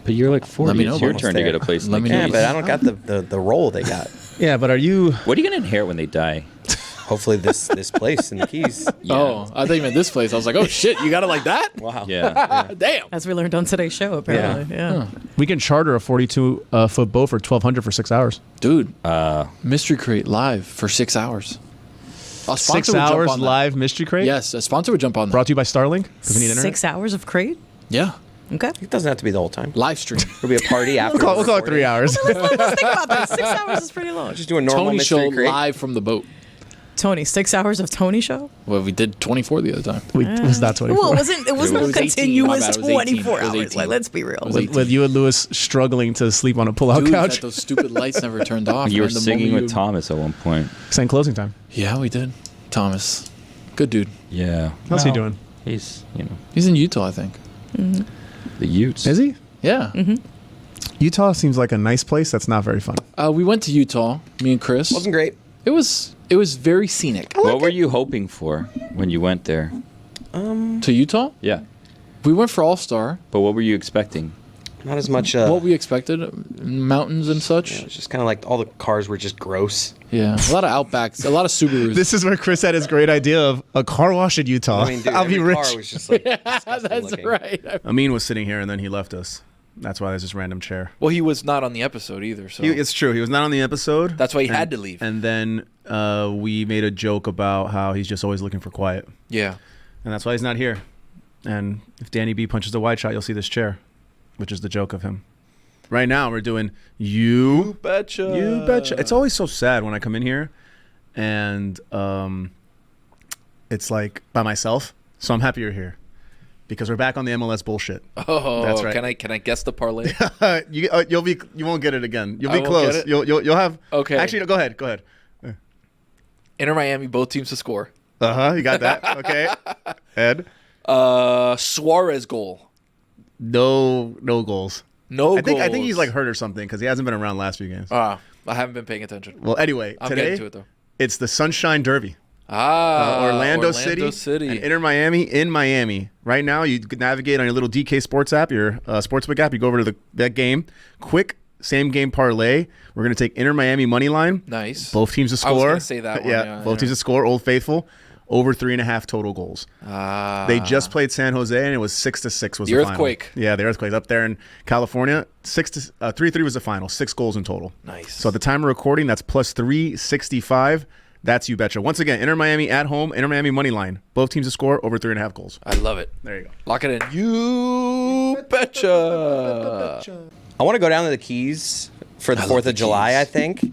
But you're like 40. Let me know It's your about turn to there. get a place in Let the me know. Yeah, Keys. but I don't got the role they got. Yeah, but are you? What are you going to inherit when they die? Hopefully this place in the Keys. Yeah. oh, I thought you meant this place. I was like, oh shit, you got it like that? Wow. Yeah. Damn. As we learned on today's show, apparently. Yeah. We can charter a 42 foot boat for $1,200 for 6 hours. Dude, Mystery Crate live for 6 hours. A sponsor 6 would jump hours on that. live mystery crate. Yes, a sponsor would jump on that. Brought to you by Starlink because we need internet. 6 hours of crate? Yeah, Okay. It doesn't have to be the whole time. live stream. It'll be a party after. We'll call it 3 hours. Let's think about that. 6 hours is pretty long. Just do a normal Tony mystery show crate. live from the boat. Tony, 6 hours of Tony show? Well, we did 24 the other time. Was that 24? Well, it wasn't was 18. continuous My bad, it was 18. 24 It was hours. 18. Like, let's be real. With you and Lewis struggling to sleep on a pull-out Dude, couch. that those stupid lights never turned off. You were man. The singing moment with Thomas at one point. Saying closing time. Yeah, we did. Thomas, good dude. Yeah. How's he doing? He's, He's in Utah, I think. the Utes. Is he? Yeah. Utah seems like a nice place that's not very fun. We went to Utah, me and Chris. Wasn't great. It was very scenic. What were you hoping for when you went there? To Utah? Yeah. We went for All-Star. But what were you expecting? Not as much. What we expected, mountains and such. It's just kind of like all the cars were just gross. Yeah, a lot of Outbacks, a lot of Subarus. This is where Chris had his great idea of a car wash in Utah. I mean, dude, I'll be every rich. car was just like disgusting That's looking. right. Amin was sitting here and then he left us. That's why there's this random chair. Well, he was not on the episode either, so It's true. He was not on the episode. that's why he And- had to leave. And then we made a joke about how he's just always looking for quiet. Yeah. And that's why he's not here. And if Danny B punches a wide shot, you'll see this chair, which is the joke of him. Right now, we're doing You Betcha. You Betcha. It's always so sad when I come in here and it's like by myself. So I'm happy you're here because we're back on the MLS bullshit. Oh, That's right. Can I guess the parlay? You won't get it again. You'll I be won't close. get it? You'll have. Okay. Actually, no, go ahead. Go ahead. Inter Miami, both teams to score. You got that. Okay. Ed. Suarez goal. No goals. No I think goals. he's like hurt or something because he hasn't been around last few games. I haven't been paying attention. Well, anyway, I'm today getting to it though. it's the Sunshine Derby. Orlando City and Inter Miami in Miami. Right now, you can navigate on your little DK Sports app, your Sportsbook app. You go over to that game. Quick same game parlay. We're going to take Inter Miami money line. Nice. Both teams to score. I was gonna say that one, yeah, both teams to score. Old Faithful. Over 3.5 total goals. They just played San Jose and it was 6-6 was the final. Earthquake. Yeah, the Earthquake up there in California. 3-3 was the final. 6 goals in total. Nice. So at the time of recording, that's plus 365. That's You Betcha. Once again, Inter Miami at home, Inter Miami money line. Both teams to score over 3.5 goals. I love it. There you go. Lock it in. You betcha. I want to go down to the Keys for the 4th of July, I think.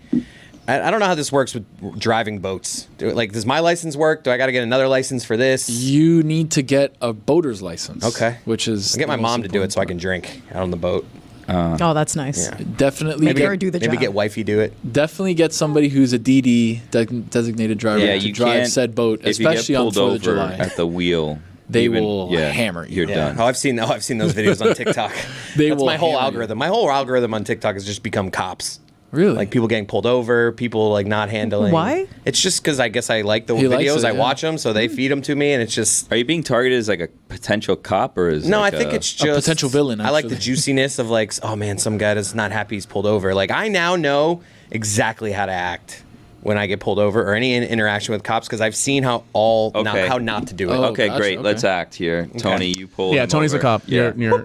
I don't know how this works with driving boats. Does my license work? Do I got to get another license for this? You need to get a boater's license. Okay. Which is I'll get my the most mom to do it so I important can drink out on the boat. Oh, that's nice. Yeah. part. Definitely Maybe get, her do the Maybe job. get wifey do it. definitely get somebody who's a DD designated driver Yeah, to you drive can't. said boat, If you especially get on pulled 4th of over July. at the wheel, They will hammer you. You're Yeah. done. Oh, I've seen those videos on TikTok. They That's will my whole hammer you. algorithm. My whole algorithm on TikTok has just become cops. Really? Like people getting pulled over, people like not handling. Why? It's just because I guess I like the He likes videos. it, I yeah. watch them, so they feed them to me, and it's just. Are you being targeted as like a potential cop or is No, like I think it's just a potential villain, I like the actually. juiciness of like, oh man, some guy that's not happy he's pulled over. Like I now know exactly how to act when I get pulled over or any interaction with cops because I've seen how Okay. how not to do it. Oh, Okay, gotcha, great. okay. Let's act here. Tony, you pull. Yeah, him Tony's over. a cop. Yeah. You're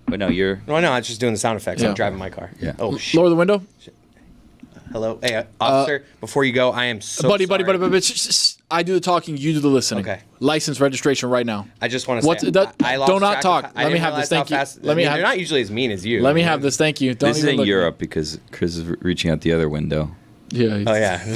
But no, you're. No, I'm just doing the sound effects. Yeah. I'm driving my car. Yeah. Oh shit. Lower the window. Hello, hey officer. Before you go, I am so buddy. sorry. Shh, shh, shh. I do the talking, you do the listening. Okay. License registration right now. I just want to What's say, that- I lost do not track of- talk. I Let didn't me have realize this, thank how you. fast- Let me have- They're not usually as mean as you. Let me have this. Thank you. Don't This is even in look- Europe because Chris is reaching out the other window. Yeah. Oh yeah. I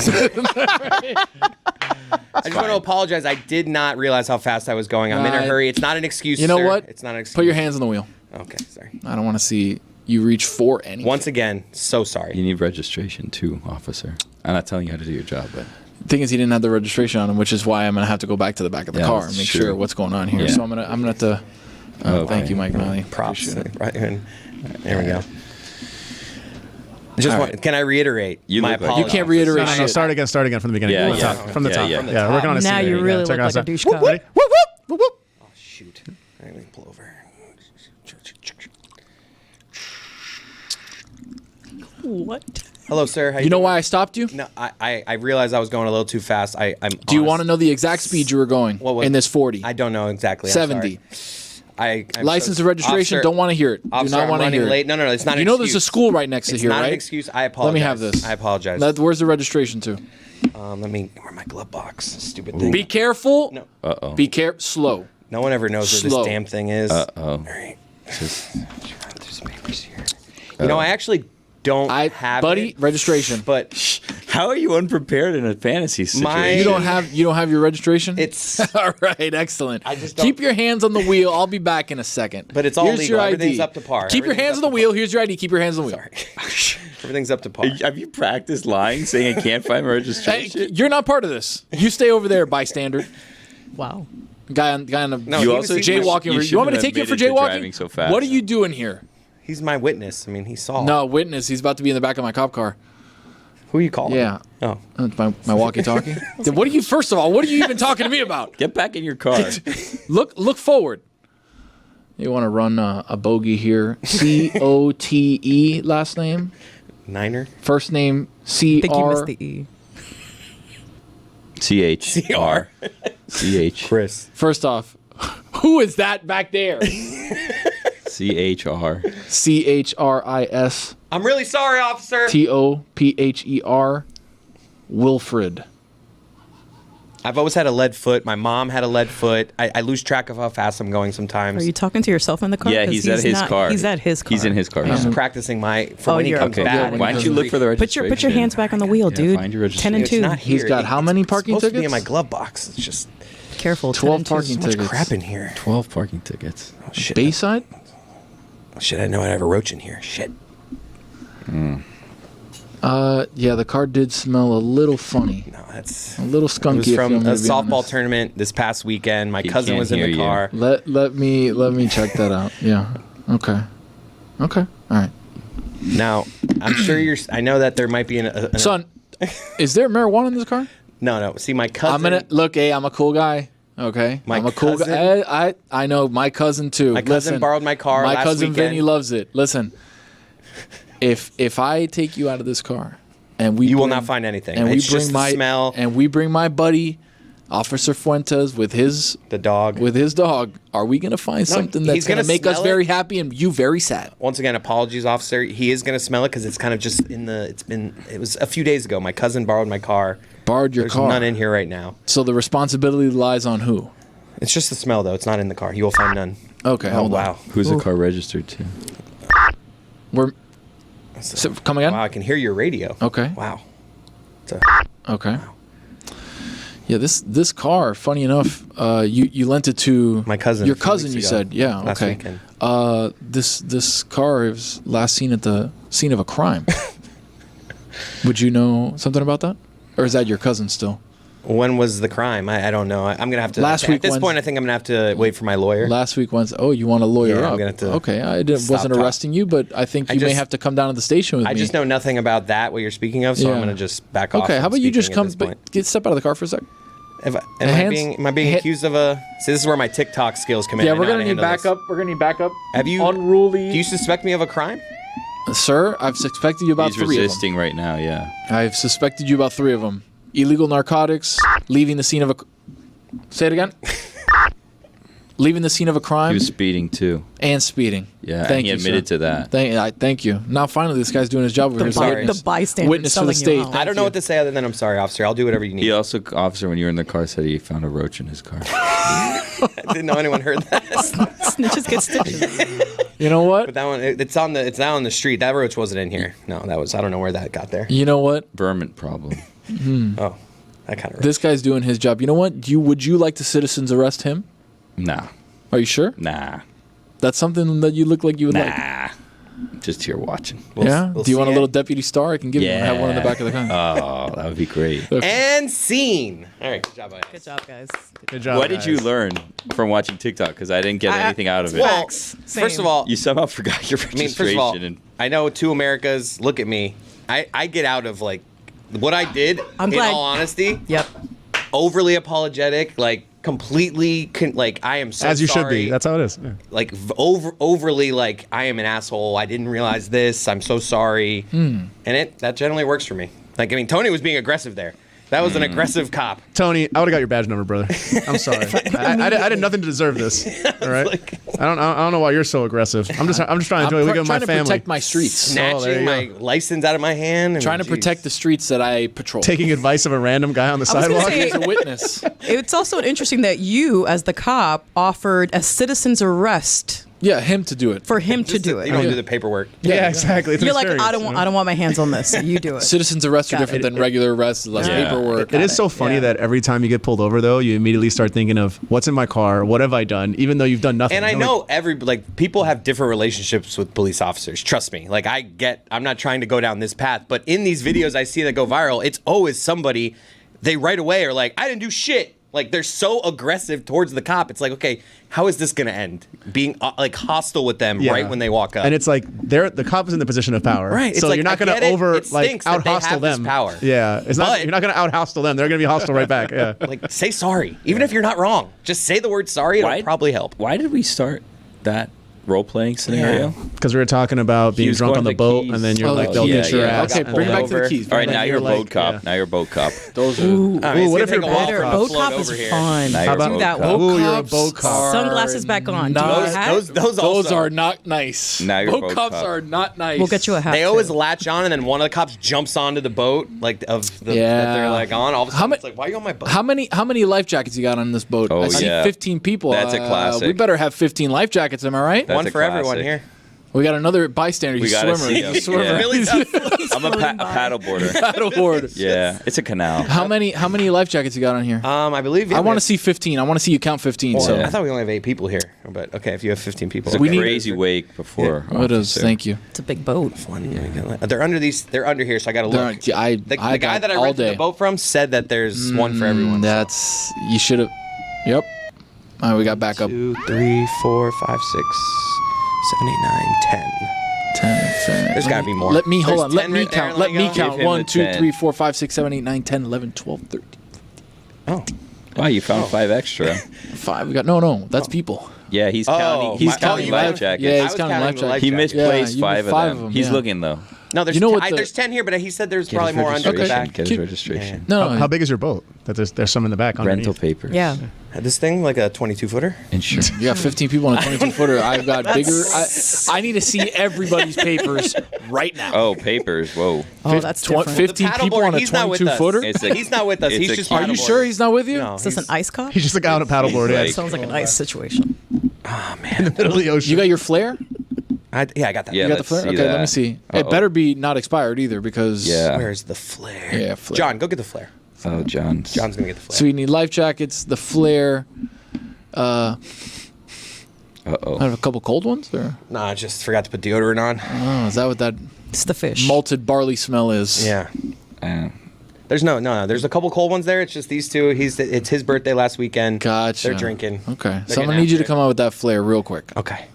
just want to apologize. I did not realize how fast I was going. I'm in a Right. hurry. It's not an excuse. You know sir. what? It's not an excuse. Put your hands on the wheel. Okay, sorry. I don't want to see you reach for anything. Once again, so sorry. You need registration too, officer. I'm not telling you how to do your job, but Thing is, he didn't have the registration on him, which is why I'm gonna have to go back to the back of the Yeah, car that's and make true. sure what's going on here. Yeah. So I'm gonna have to. Okay. Thank you, Mike Nally. Props. Appreciate it. Right, and there we go. Just All want, right. can I reiterate You my look like- apologies? You can't reiterate No, shit. start again from the beginning. Yeah, from the yeah. top. From the Yeah, top. yeah. Yeah, working on a Now scene. you Yeah, really check look us like a out. douche cop. Ready? Whoop, whoop, whoop, whoop. Oh, shoot. All right, let me pull over. What? Hello, sir. How You know doing? why I stopped you? No, I realized I was going a little too fast. I'm. Do you want to know the exact speed you were going What was- in this 40? I don't know exactly. I'm 70. sorry. I'm License so- and registration. Officer- Don't want to hear it. Do Officer, not I'm want to running hear late. it. No, it's not an You know there's a excuse. school right next to It's here, not right? an excuse. I apologize. Let me have this. I apologize. Where's the registration to? Let me. Where my glove box? Stupid thing. Be careful. No. Uh-oh. Be careful. Slow. No one ever knows where Slow. this damn thing is. Uh-oh. All right. Just- Run through some papers here. You know, I actually don't have buddy, it, registration. but How are you unprepared in a fantasy situation? You don't have your registration? It's all right, excellent. I just keep don't- your hands on the wheel. I'll be back in a second. But it's all Here's legal. your Everything's ID. up to par. Keep your Everything's hands on up the to wheel. Here's your ID. Keep your hands on the wheel. everything's up to par. Have you practiced lying, saying I can't find my Hey, registration? you're not part of this. You stay over there, bystander. Wow. Guy on the No, You he also was- jaywalking. You want me to take you for jaywalking? Driving so fast. What are you doing here? He's my witness. I mean, he saw. No, witness. He's about to be in the back of my cop car. Who are you calling? Yeah. Oh. That's my walkie-talkie. What are you? First of all, what are you even talking to me about? Get back in your car. Look forward. You want to run a bogey here? Cote last name, Niner. first name I think you missed CR. the E. CHR. CH. Chris. First off, who is that back there? CHR. CHRIS I'm really sorry, officer. TOPHER. Wilfred. I've always had a lead foot. My mom had a lead foot. I lose track of how fast I'm going sometimes. Are you talking to yourself in the car? Yeah, 'Cause he's at his car. He's at his car. He's in his car. I'm just practicing for Oh, when he you're- comes okay. back. Yeah, Why don't you look for the Put registration? your hands back on the wheel, Yeah, dude. find your 10 and It's 2. not here. He's got how many parking It's supposed to be in tickets? my glove box. It's just Careful. 12 10 and 2. parking so much tickets. crap in here. 12 parking tickets. Oh, shit. Bayside? Oh, shit, I didn't know I have a roach in here. Shit. Yeah, the car did smell a little funny. No, that's. A little It skunky. was if from you a want me to be softball honest. tournament this past weekend. My He cousin can't was in hear the you. car. Let me check that out. Yeah. Okay. All right. Now, I'm sure I know that there might be an Son, is there marijuana in this car? No. See, my cousin. I'm gonna look. Hey, I'm a cool guy. Okay, My I'm a cool cousin- guy. I know my cousin too. My cousin Listen, borrowed my car My last cousin weekend. Vinny loves it. Listen, if I take you out of this car and we You will bring- not find anything. and It's we bring just the my smell. and we bring my buddy Officer Fuentes with his dog. are we gonna find something that's he's gonna gonna make us smell very it. happy and you very sad? Once again, apologies, officer. He is going to smell it because it's kind of just it was a few days ago. My cousin borrowed my car. Borrowed your There's car. none in here right now. So the responsibility lies on who? It's just the smell, though. It's not in the car. You will find none. Okay, Oh, hold on. wow. Who's the car registered to? We're come again. Wow, I can hear your radio. Okay. Wow. Okay. Yeah, this car. Funny enough, you lent it to My cousin Your a few cousin, weeks you ago. said. Yeah. Last okay. weekend. This car is last seen at the scene of a crime. Would you know something about that, or is that your cousin still? When was the crime? I don't know. I'm going to have to. Last At week this Wednesday. point, I think I'm going to have to wait for my lawyer. Last week Wednesday. Oh, you want a lawyer Yeah, I'm up? gonna have to Okay, I stop wasn't talk. arresting you, but I think you may just- have to come down to the station with me. I just know nothing about that, what you're speaking of, so I'm Yeah. going to just back off. Okay, how from about you just speaking come? at this point. Get step out of the car for a sec. Am hands- I being ha- accused of a? See, this is where my TikTok skills come in. Yeah, I we're know how gonna to need handle this. backup. We're gonna need backup. Have you? Unruly. Do you suspect me of a crime? Sir, I've suspected you about He's 3 of them. resisting right now, yeah. I've suspected you about 3 of them. Illegal narcotics, leaving the scene of a... Say it again. Leaving the scene of a crime He was speeding too. and speeding. Yeah, Thank he you, admitted sir. to that. Thank you. Now, finally, this guy's doing his job over here. as a sorry. witness. The bystander Witness for the selling you state. out. I don't know what to say other than I'm sorry, officer. I'll do whatever you need. He also, officer, when you were in the car, said he found a roach in his car. I didn't know anyone heard that. Snitches get stitches. You know what? But that one, it's now on the street. That roach wasn't in here. No, that was. I don't know where that got there. You know what? Vermin problem. Oh, that kind of. This guy's doing his job. You know what? Would you like to citizens arrest him? Nah. Are you sure? Nah. That's something that you look like you would like. Nah. Just here watching. Yeah? we'll Do you want a see little it. deputy star? I can give you one. Have one in the back of the car. Oh, that would be great. And scene. All right, good job, guys. Good job, guys. Good job. What did you guys. learn from watching TikTok? Because I didn't get anything out of it. Well, Facts. first Same. of all, You somehow forgot your I registration. mean, first of all, and I know 2 Americas. Look at me. I get out of like what I did. I'm in glad- all honesty, Yep. overly apologetic, like completely, like I am so As you should sorry. be. That's how it is. Yeah. Like overly, like I am an asshole. I didn't realize this. I'm so sorry. And that generally works for me. Like I mean, Tony was being aggressive there. That was an aggressive cop. Tony, I would have got your badge number, brother. I'm sorry. I did nothing to deserve this. All right. I don't know why you're so aggressive. I'm just trying to enjoy living with my trying to family. protect my streets. Snatching there you my go. license out of my hand. And, Trying to protect the streets that I patrol. Taking advice of a random guy on the I was gonna sidewalk. say- as a witness. It's also interesting that you, as the cop, offered a citizen's arrest Yeah, him to do it. For him to do You don't it. do the paperwork. Yeah, exactly. It's You're like, mysterious, I don't want my hands on this. You do it. Citizens arrests are Got different it. than regular arrests. Less Yeah. paperwork. It is so funny that every time you get pulled over, though, you immediately start thinking of what's in my car, what have I done, even though you've done nothing. And I You're know like, people have different relationships with police officers. Trust me. Like I'm not trying to go down this path, but in these videos I see that go viral, it's always somebody, they right away are like, I didn't do shit. Like they're so aggressive towards the cop. It's like, okay, how is this going to end? Being like hostile with them yeah. right when they walk up. And it's like the cop is in the position of power, Right, it's So like, you're not I going get to it. It stinks out that they hostile have this them. power. Yeah, it's not. But- You're not going to out hostile them. They're going to be hostile right back. Yeah. like say sorry, even if you're not wrong. Just say the word sorry. It'll probably help. Why did we start that role-playing scenario? Because we were talking about being was drunk going on the to boat, keys. and then you're Oh, like, the they'll keys. get your Yeah, ass. Okay, and bring it then- back to the over. keys. All right, then now you're you're a like, boat cop. yeah. Now you're a boat cop. Those are. Ooh, I mean, what it's if gonna you're take a while boat for cop? it to Boat float cop is over here. fun. Now How you're a about boat that? cop. Ooh, you're a cops boat cop. are Sunglasses back on. Do you not- have a hat? Those Those also are not nice. Now you're boat boat cops cop. are not nice. We'll get you a hat. They too. always latch on, and then one of the cops jumps onto the boat, like that they're Yeah. like on. All of a How sudden, ma- it's like, why are you on my boat? How many life jackets you got on this boat? Oh, I see yeah. 15 people. That's a classic. We better have 15 life jackets. Am I right? That's One a for everyone classic. here. We got another bystander. We He's a gotta swimmer. see He's a him. swimmer. Yeah. Really tough. I'm a paddle boarder. Paddleboard. Yeah, it's a canal. How many life jackets you got on here? I believe. I want to see 15. I want to see you count 15. Well, So Yeah. I thought we only have 8 people here, but okay, if you have 15 people, It's a We need- crazy wake before. it is. Thank you. It's a big boat. They're under these. They're under here, so I got to They're- look. I The I guy got that I all rented day. the boat from said that there's one for everyone. so. That's you should have. Yep. All right, we got backup. 2, 3, 4, 5, 6, 7, 8, 9, 10. 10. There's got to be more. Let me hold There's on. Let 10 me right there, count. Let me go. count. Give him 1, the 2, 10. 3, 4, 5, 6, 7, 8, 9, 10, 11, 12, 13. Oh, Wow, you found 5 extra. 5. We got no. That's people. Yeah, he's counting. He's counting you life went- jackets. Yeah, I he's was counting counting life the jackets. life He jackets. misplaced you 5 did 5 of of them. them, He's yeah. looking though. no, there's You know what there's 10 here, but he said there's Get probably his more under the registration. back. Get his Keep- registration. No. How big is your boat? That there's some in the back. Rental underneath. papers. Yeah. This thing like a 22-footer. Insurance. You got 15 people on a 22 footer. I've got bigger. I need to see everybody's papers right now. Oh, papers. Whoa. Oh, that's different. 15 people on a he's not with 22 us. footer. He's not with us. it's He's a just. key. Are you sure he's not with you? No, Is this an ice cop? He's just a guy on a paddleboard. Yeah, like- Sounds like an ice situation. in the middle of the ocean. You got your flare? I got that. Yeah, You got the let's flare? see Okay, that. let me see. Uh-oh. It better be not expired either because. Yeah. Where's the flare? Yeah, flare. John, go get the flare. Oh, John's. John's gonna get the flare. So you need life jackets, the flare. I Uh-oh. have a couple cold ones, or Nah, I just forgot to put deodorant on. oh, is that what that It's the fish. malted barley smell is? Yeah. Uh, There's no. There's a couple cold ones there. It's just these two. It's his birthday last weekend. Gotcha. They're drinking. Okay, They're so I'm gonna getting need you to after come out with that flare real quick. Okay.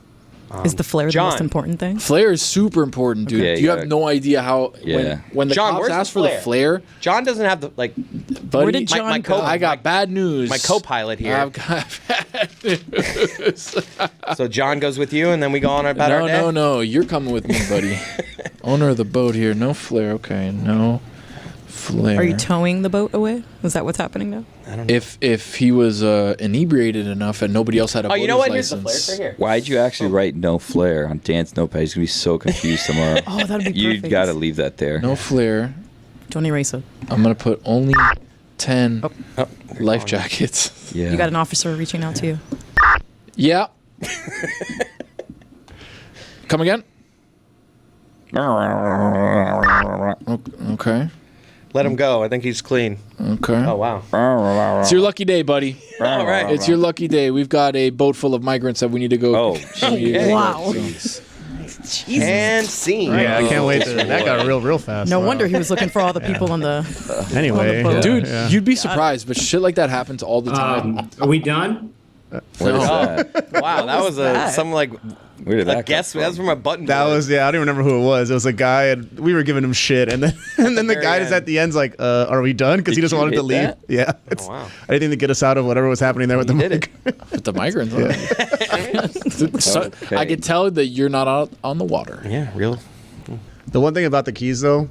Is the flare the John. most important thing? Flare is super important, dude. Yeah, you you have gotta- no idea how Yeah. when the John, cops where's the ask for the flare? flare, John doesn't have the like. buddy. Where did John my go? I got bad news. My co-pilot here. I've got bad news. So John goes with you, and then we go on about our day. No. You're coming with me, buddy. Owner of the boat here. No flare. Okay, no flare. Are you towing the boat away? Is that what's happening now? If he was inebriated enough and nobody else had a Oh, boater's you know what? Here's the license. flare right here. why'd you actually write no flare on Dan's notepad? He's going to be so confused tomorrow. Oh, that'd be You perfect. got to leave that there. No flare. Don't erase it. I'm gonna put only 10 Oh, life jackets. Yeah. You got an officer reaching out to you. Yeah. Come again? Okay. Let him go. I think he's clean. Okay. Oh wow. It's your lucky day, buddy. All right. It's your lucky day. We've got a boat full of migrants that we need to go. Oh, Okay. Wow. And scene. Yeah, I can't wait. That got real fast. No Wow. wonder he was looking for all the people on the. Anyway, on the boat. Dude, yeah. you'd be surprised, but shit like that happens all the time. Are we done? what is that? Wow, that was that? some like Where did a that guess. come That was from a button. That board. was I don't even remember who it was. It was a guy, and we were giving him shit, and then the very guy just end. at the end's like, "Are we done?" Because he Did just you wanted to hit leave. that? Yeah, it's wow. anything to get us out of whatever was happening there with the did mic. With the migrants. huh? So, Okay. I can tell that you're not out on the water. Yeah, real. The one thing about the keys, though,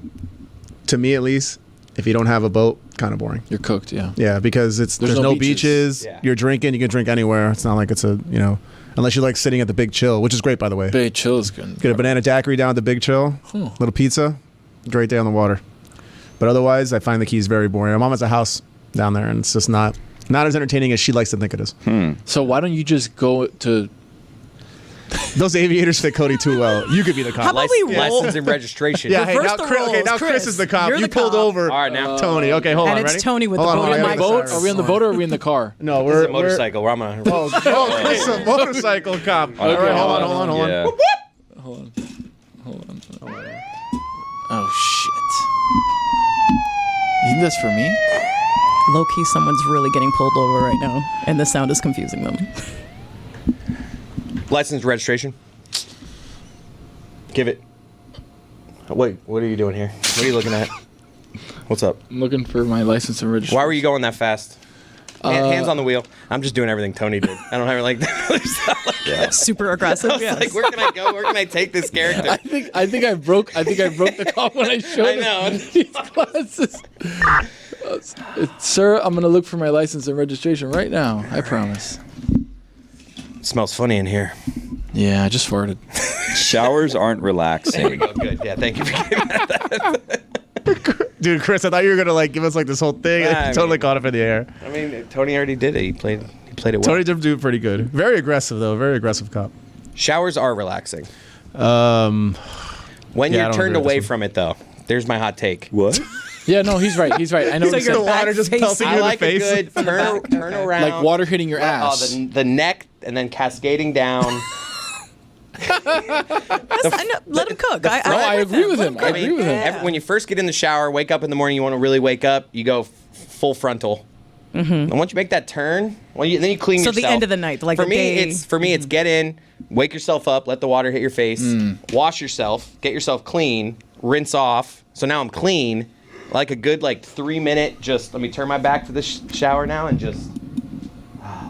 to me at least, if you don't have a boat, kind of boring. You're cooked, yeah. Yeah, because there's no beaches. Yeah. You're drinking. You can drink anywhere. It's not like it's unless you like sitting at the Big Chill, which is great, by the way. Big chill is good. Get a banana daiquiri down at the Big Chill, little pizza, great day on the water. But otherwise, I find the Keys very boring. My mom has a house down there, and it's just not as entertaining as she likes to think it is. So why don't you just go to Those aviators fit Cody too well. You could be the cop. How about we roll? Lessons in registration. Yeah, hey, Reverse now, the Chris, roles. Chris Chris, is the cop. you're You the pulled cop. over All right, now. Tony. Okay, hold And on. it's Ready? Tony with Hold the on, boat hold in on, my I gotta Boat? get Are we on the boat or are we in the car? No, This is we're a motorcycle. We're on a Oh, Chris, a motorcycle cop. All right, hold on. Yeah. Hold on. Oh shit! You think that's for me? Low key, someone's really getting pulled over right now, and the sound is confusing them. license registration. Give it. Wait, what are you doing here? What are you looking at? What's up? I'm looking for my license and registration. Why were you going that fast? Hands on the wheel. I'm just doing everything Tony did. I don't have like that. Super aggressive. I was Yes. like, where can I go? Where can I take this character? I think I broke the cop when I showed I him know. these glasses. Sir, I'm gonna look for my license and registration right now. I promise. It smells funny in here. Yeah, I just farted. Showers aren't relaxing. There we go. Good. Yeah, thank you for giving that. Dude, Chris, I thought you were gonna like give us like this whole thing. Nah, And I totally mean- caught up in the air. I mean, Tony already did it. He played it well. Tony did do pretty good. Very aggressive though. Very aggressive cop. Showers are relaxing. Yeah, When I you're don't turned agree with away this one. from it, though, there's my hot take. What? Yeah, no, he's right. He's right. I know. So what you're you're the back water just facing- pelting you I in the like a face. good turn around. like water hitting your Oh, ass. the neck and then cascading down. I know, let him cook. No, I agree with him. I agree with him. When you first get in the shower, wake up in the morning, you want to really wake up, you go full frontal. And once you make that turn, then you clean So yourself. the end of the night, like for the me, day- it's get in, wake yourself up, let the water hit your face, wash yourself, get yourself clean, rinse off. So now I'm clean. Like a good 3 minute. Just let me turn my back to the shower now and just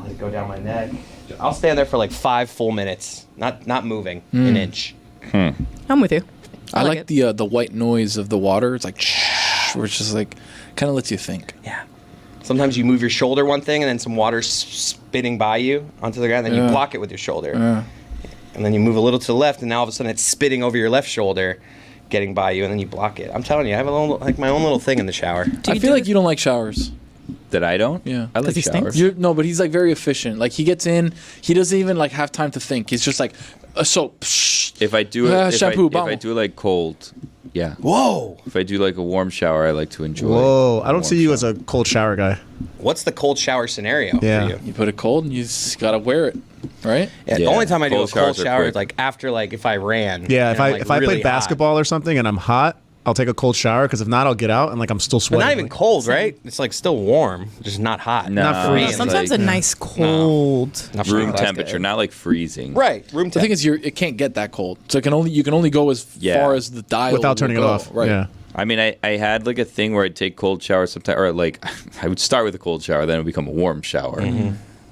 let it go down my neck. I'll stand there for 5 full minutes, not moving an inch. I'm with you. I like it. the white noise of the water. It's like, where it's just like, kind of lets you think. Yeah. Sometimes you move your shoulder one thing, and then some water's spitting by you onto the ground, and then you block it with your shoulder. And then you move a little to the left, and now all of a sudden it's spitting over your left shoulder, getting by you, and then you block it. I'm telling you, I have a little, my own little thing in the shower. I feel like you don't like showers. That I don't? Yeah. I like 'Cause he stinks? showers. No, but he's very efficient. Like he gets in, he doesn't even have time to think. He's just like, soap. If I do it, shampoo, if I vamos. do it cold, yeah. Whoa! If I do a warm shower, I like to enjoy. Whoa, I don't warm see you as shower. a cold shower guy. What's the cold shower scenario Yeah. for you? You put it cold and you just gotta wear it, right? Yeah, the Yeah, only time I do a cold cold showers are shower is quick. after if I ran. Yeah, and if I'm, I really play hot. basketball or something and I'm hot, I'll take a cold shower because if not, I'll get out and I'm still But sweating. not even cold, right? It's still warm, just not hot. No, Not freezing. it's Sometimes a nice cold. Not for room me. temperature, not freezing. Right, room The thing temperature. is, it can't get that cold. So you can only go as Yeah. far as the dial without will turning it go, off. Right. Yeah. I mean, I had a thing where I'd take cold showers sometimes, or I would start with a cold shower, then it would become a warm shower.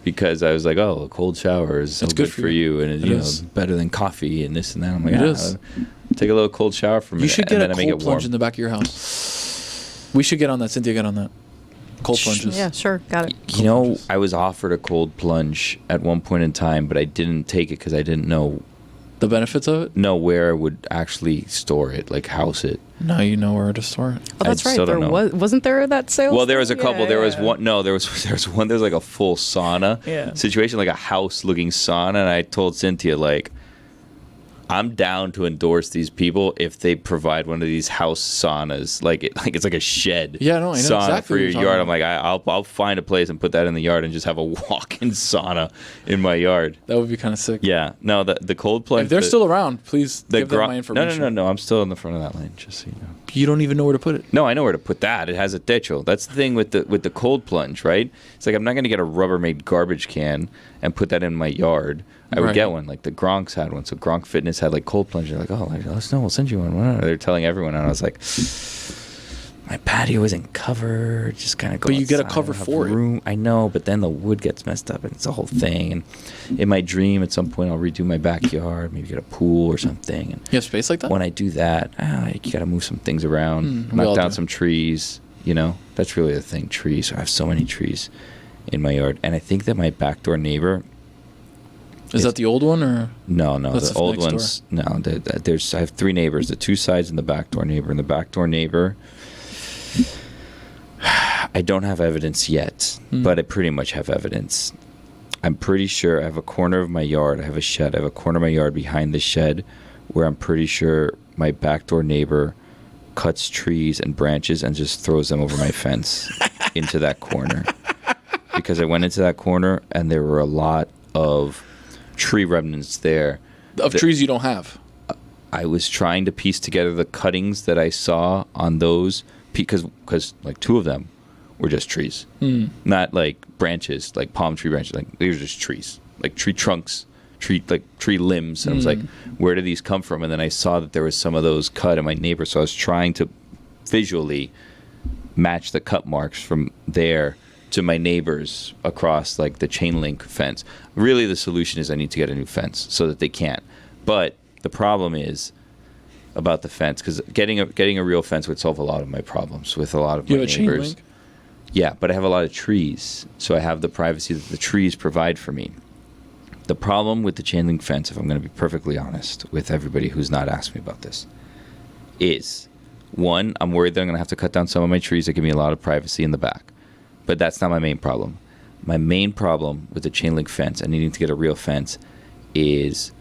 Because I was like, oh, a cold shower is so It's good for you, and It is. better than coffee and this and that. I'm like, It is. take a little cold shower for me. You should and get then a I make cold it warm. plunge in the back of your house. We should get on that. Cynthia, get on that. Cold plunges. Yeah, sure. Got it. You know, I was offered a cold plunge at one point in time, but I didn't take it because I didn't know The benefits of it? where I would actually store it, house it. Now you know where to store it. Oh, that's I right. still There don't know. wasn't there that sales? Well, there was a thing? couple. Yeah, There was yeah. one. No, there was one. There was a full sauna Yeah. situation, a house-looking sauna, and I told Cynthia I'm down to endorse these people if they provide one of these house saunas, it's like a shed. Yeah, no, I know sauna exactly for what your you're yard. talking I'm I'll find a place and put that in the yard and just have a walk-in sauna in my yard. That would be kind of sick. Yeah, no, the cold plunge. If they're still around, please give them my No, information. no. I'm still in the front of that lane, just so you know. You don't even know where to put it. No, I know where to put that. It has a techo. That's the thing with the cold plunge, right? It's I'm not going to get a Rubbermaid garbage can and put that in my yard. I would Right. get one. The Gronk's had one. So Gronk Fitness had cold plunge. They're oh, let us know. We'll send you one. They're telling everyone. And I was like, my patio isn't covered. Just kind of go But you get a outside. cover I have for it. room. I know, but then the wood gets messed up and it's a whole thing. And in my dream, at some point, I'll redo my backyard, maybe get a pool or something. And You have space like that? when I do that, you got to move some things around, we all knock down do. some trees. That's really the thing. Trees. I have so many trees in my yard, and I think that my backdoor neighbor. Is that the old one or? No, That's the the old next door. ones. No, there's. I have 3 neighbors. The 2 sides and the backdoor neighbor. And the backdoor neighbor, I don't have evidence yet, but I pretty much have evidence. I'm pretty sure I have a corner of my yard. I have a shed. I have a corner of my yard behind the shed where I'm pretty sure my backdoor neighbor cuts trees and branches and just throws them over my fence into that corner. Because I went into that corner and there were a lot of tree remnants there. Of trees you don't have. I was trying to piece together the cuttings that I saw on those because like 2 of them were just trees, not like branches, like palm tree branches. Like these are just trees, like tree trunks, tree limbs. And I was like, where do these come from? And then I saw that there was some of those cut in my neighbor, so I was trying to visually match the cut marks from there to my neighbors across like the chain link fence. Really, the solution is I need to get a new fence so that they can't. But the problem is about the fence, because getting a real fence would solve a lot of my problems with a lot of my You have a chain neighbors. link? Yeah, but I have a lot of trees, so I have the privacy that the trees provide for me. The problem with the chain link fence, if I'm going to be perfectly honest with everybody who's not asked me about this, is, one, I'm worried that I'm going to have to cut down some of my trees that give me a lot of privacy in the back. But that's not my main problem. My main problem with the chain link fence and needing to get a real fence is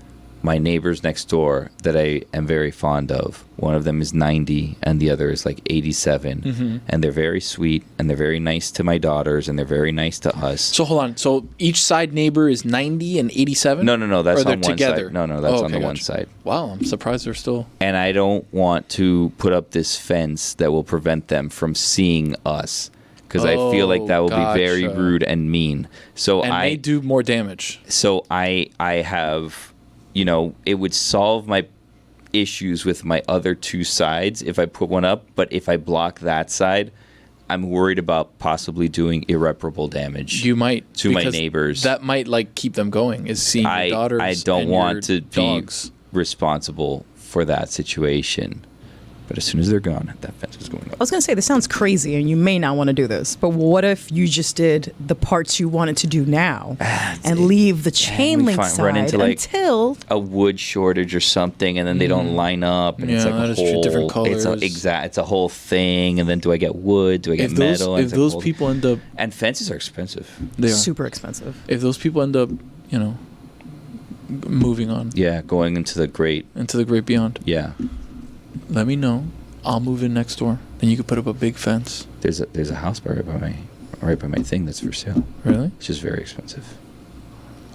my neighbors next door that I am very fond of. One of them is 90 and the other is like 87. And they're very sweet and they're very nice to my daughters and they're very nice to us. So hold on. So each side neighbor is 90 and 87? No, that's or they're on one together? side. No, that's on the one gotcha. side. Wow, I'm surprised they're still... And I don't want to put up this fence that will prevent them from seeing us, because I feel like that will be very gotcha. rude and mean. So And may do more damage. So I have, it would solve my issues with my other 2 sides if I put one up. But if I block that side, I'm worried about possibly doing irreparable damage. You might. To my because neighbors. That might keep them going, is seeing your daughters I don't and want your to dogs. be responsible for that situation. But as soon as they're gone, that fence is going up. I was going to say, this sounds crazy, and you may not want to do this, but what if you just did the parts you wanted to do now and leave the chain link side until... a wood shortage or something, and then they don't line up, and it's like that a is true, whole... different colors. It's a whole thing, and then do I get wood? Do I get metal? If those people end up... And fences are expensive. They are. Super expensive. If those people end up, moving on Yeah, going into the great... into the great beyond, Yeah. let me know. I'll move in next door. Then you could put up a big fence. There's a house right by my thing that's for sale. Really? It's just very expensive.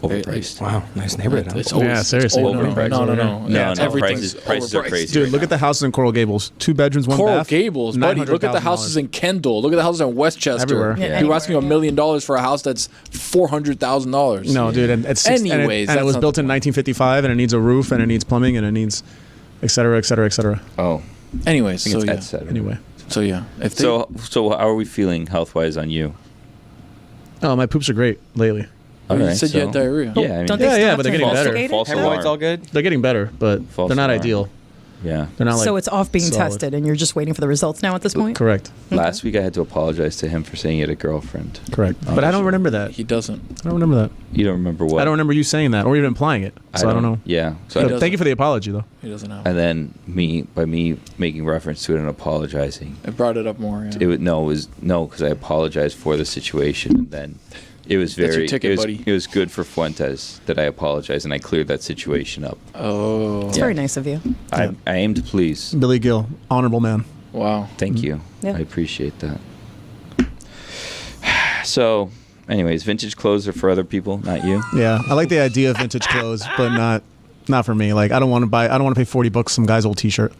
Overpriced. Wow, nice neighborhood. It's Huh? always, Yeah, seriously. it's Overpriced. No. Everything's prices are overpriced. crazy. Dude, right look now. at the houses in Coral Gables. 2 bedrooms, 1 Coral bath. Gables, buddy. Look at the $900,000. houses in Kendall. Look at the houses in Westchester. Everywhere. Yeah, You're asking anywhere, $1 million for a house that's $400,000. No, dude, and it's Anyways, and it that's was not built the in point. 1955, and it needs a roof, and it needs plumbing, and it needs, et cetera, et cetera, et cetera. Oh, Anyways, I think so it's yeah. Ed said. Anyway, So yeah. If they, So how are we feeling health-wise on you? oh, my poops are great lately. All you right, said you had so- diarrhea. Yeah, I mean, Don't they Yeah, still yeah, have but to they're getting better. investigate it? False Hemorrhoids alarm. all good? They're getting better, but False they're not alarm. ideal. Yeah. They're not like So it's off being solid. tested, and you're just waiting for the results now at this point? Correct. Last week I had to apologize to him for saying he had a girlfriend. Correct. Oh, But I don't sure. remember that. He doesn't. I don't remember that. You don't remember what? I don't remember you saying that or even implying it. So I don't know. Yeah. So But thank you for the apology, though. He doesn't know. and then by me making reference to it and apologizing, I brought it up more. Yeah. it was because I apologized for the situation, and then it was That's your very ticket, buddy. it was good for Fuentes that I apologized and I cleared that situation up. Oh. It's Yeah. very nice of you. I aim to please. Billy Gill, honorable man. Wow. Thank you. Yeah. I appreciate that. So, anyways, vintage clothes are for other people, not you. Yeah, I like the idea of vintage clothes, but not for me. Like I don't want to pay $40 some guy's old T-shirt.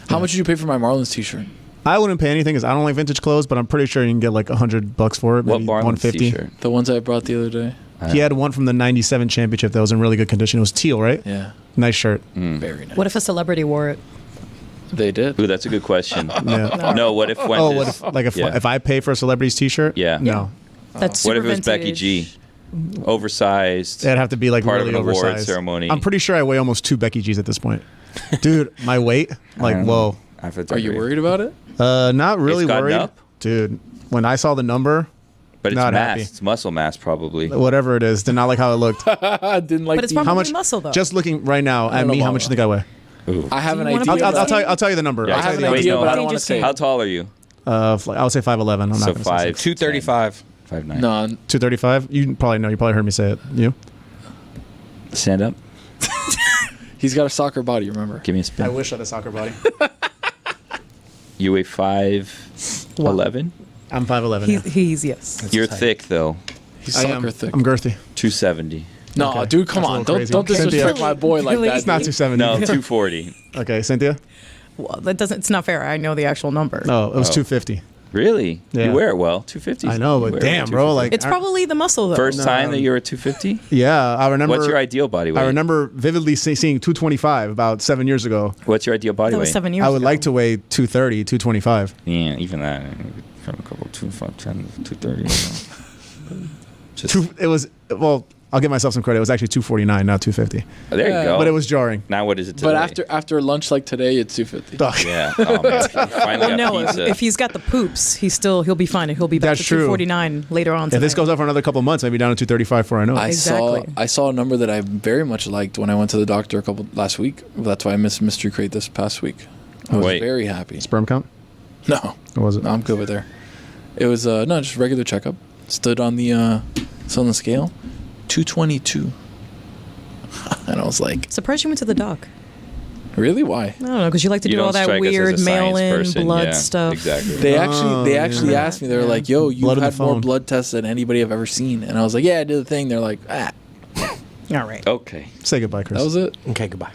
How much did you pay for my Marlins T-shirt? I wouldn't pay anything because I don't like vintage clothes, but I'm pretty sure you can get like $100 for it. What Maybe Marlins 150. T-shirt? The ones I brought the other day. He had one from the '97 championship that was in really good condition. It was teal, right? Yeah. Nice shirt. Very nice. What if a celebrity wore it? They did. Ooh, that's a good question. Yeah. No, what if Fuentes? Oh, what if Yeah. if I pay for a celebrity's T-shirt? Yeah. No, That's What super if it was Becky vintage. G? Oversized. it'd have to be like Part of really an award oversized. ceremony. I'm pretty sure I weigh almost 2 Becky G's at this point. Dude, my weight, like, whoa. Are you worried about it? Not really gotten worried. up? Dude, when I saw the number, But it's Not mass. happy. It's muscle mass, probably. whatever it is, did not like how it looked. I didn't like But it's the- probably How much muscle, though. Just looking right now at don't me, know how about much do you think I weigh? Ooh. I have an Do you wanna idea. be I'll, a I'll, I'll tell you the number. Yeah, I I'll have tell an you the idea, no. but I What don't did want you to say say? it. I'll tell you. I would say 5'11". I'm not So gonna say 5. 6. 235. 5'9". No, 235. You probably know. You probably heard me say it. You? Stand up. he's got a soccer body. Remember? Give me a spin. wish I had a soccer body. You weigh 5'11". I'm 5'11. He's yes. You're thick though. He's I am. soccer thick. I'm girthy. 270. No, Okay. dude, come That's a on. little Don't crazy. disrespect Cynthia. my boy like that. It's not dude. 270. No, 240. Okay, Cynthia. Well, that doesn't. It's not fair. I know the actual number. No, it was Oh. 250. Really? Yeah. You wear it well. 250. I know, but damn, bro, like It's probably the muscle though. First time that you were at 250? yeah, I remember. What's your ideal body weight? I remember vividly seeing 225 about 7 years ago. What's your ideal body that weight? was 7 years. I would ago. like to weigh 230, 225. Yeah, even that. From a couple 210, 230. Just, It was well. I'll give myself some credit. It was actually 249, not 250. there you Yeah. go. But it was jarring. Now what is it today? But after lunch like today, it's 250. Yeah. Oh, man. Finally got No, pizza. if he's got the poops, he'll be fine. He'll be back That's to true. 249 later on. If this tonight. goes up for another couple of months, maybe down to 235 before I know it. Exactly. I saw a number that I very much liked when I went to the doctor last week. That's why I missed Mystery Crate this past week. I was Wait. very happy. Sperm count? No, Or was it? no, I'm good with there. It was no, just regular checkup. Stood on the scale, 222, and I was like, Surprised you went to the doc. really? Why? I don't know, because you like to You do all don't that strike us as a weird science mail-in person. blood Yeah, stuff. Exactly. They actually yeah. asked me. They were like, "Yo, you've Blood in the had more phone. blood tests than anybody I've ever seen," and I was like, "Yeah, I did the thing." They're like, "Ah, All right. Okay. Say goodbye, Chris. that was it." Okay, goodbye.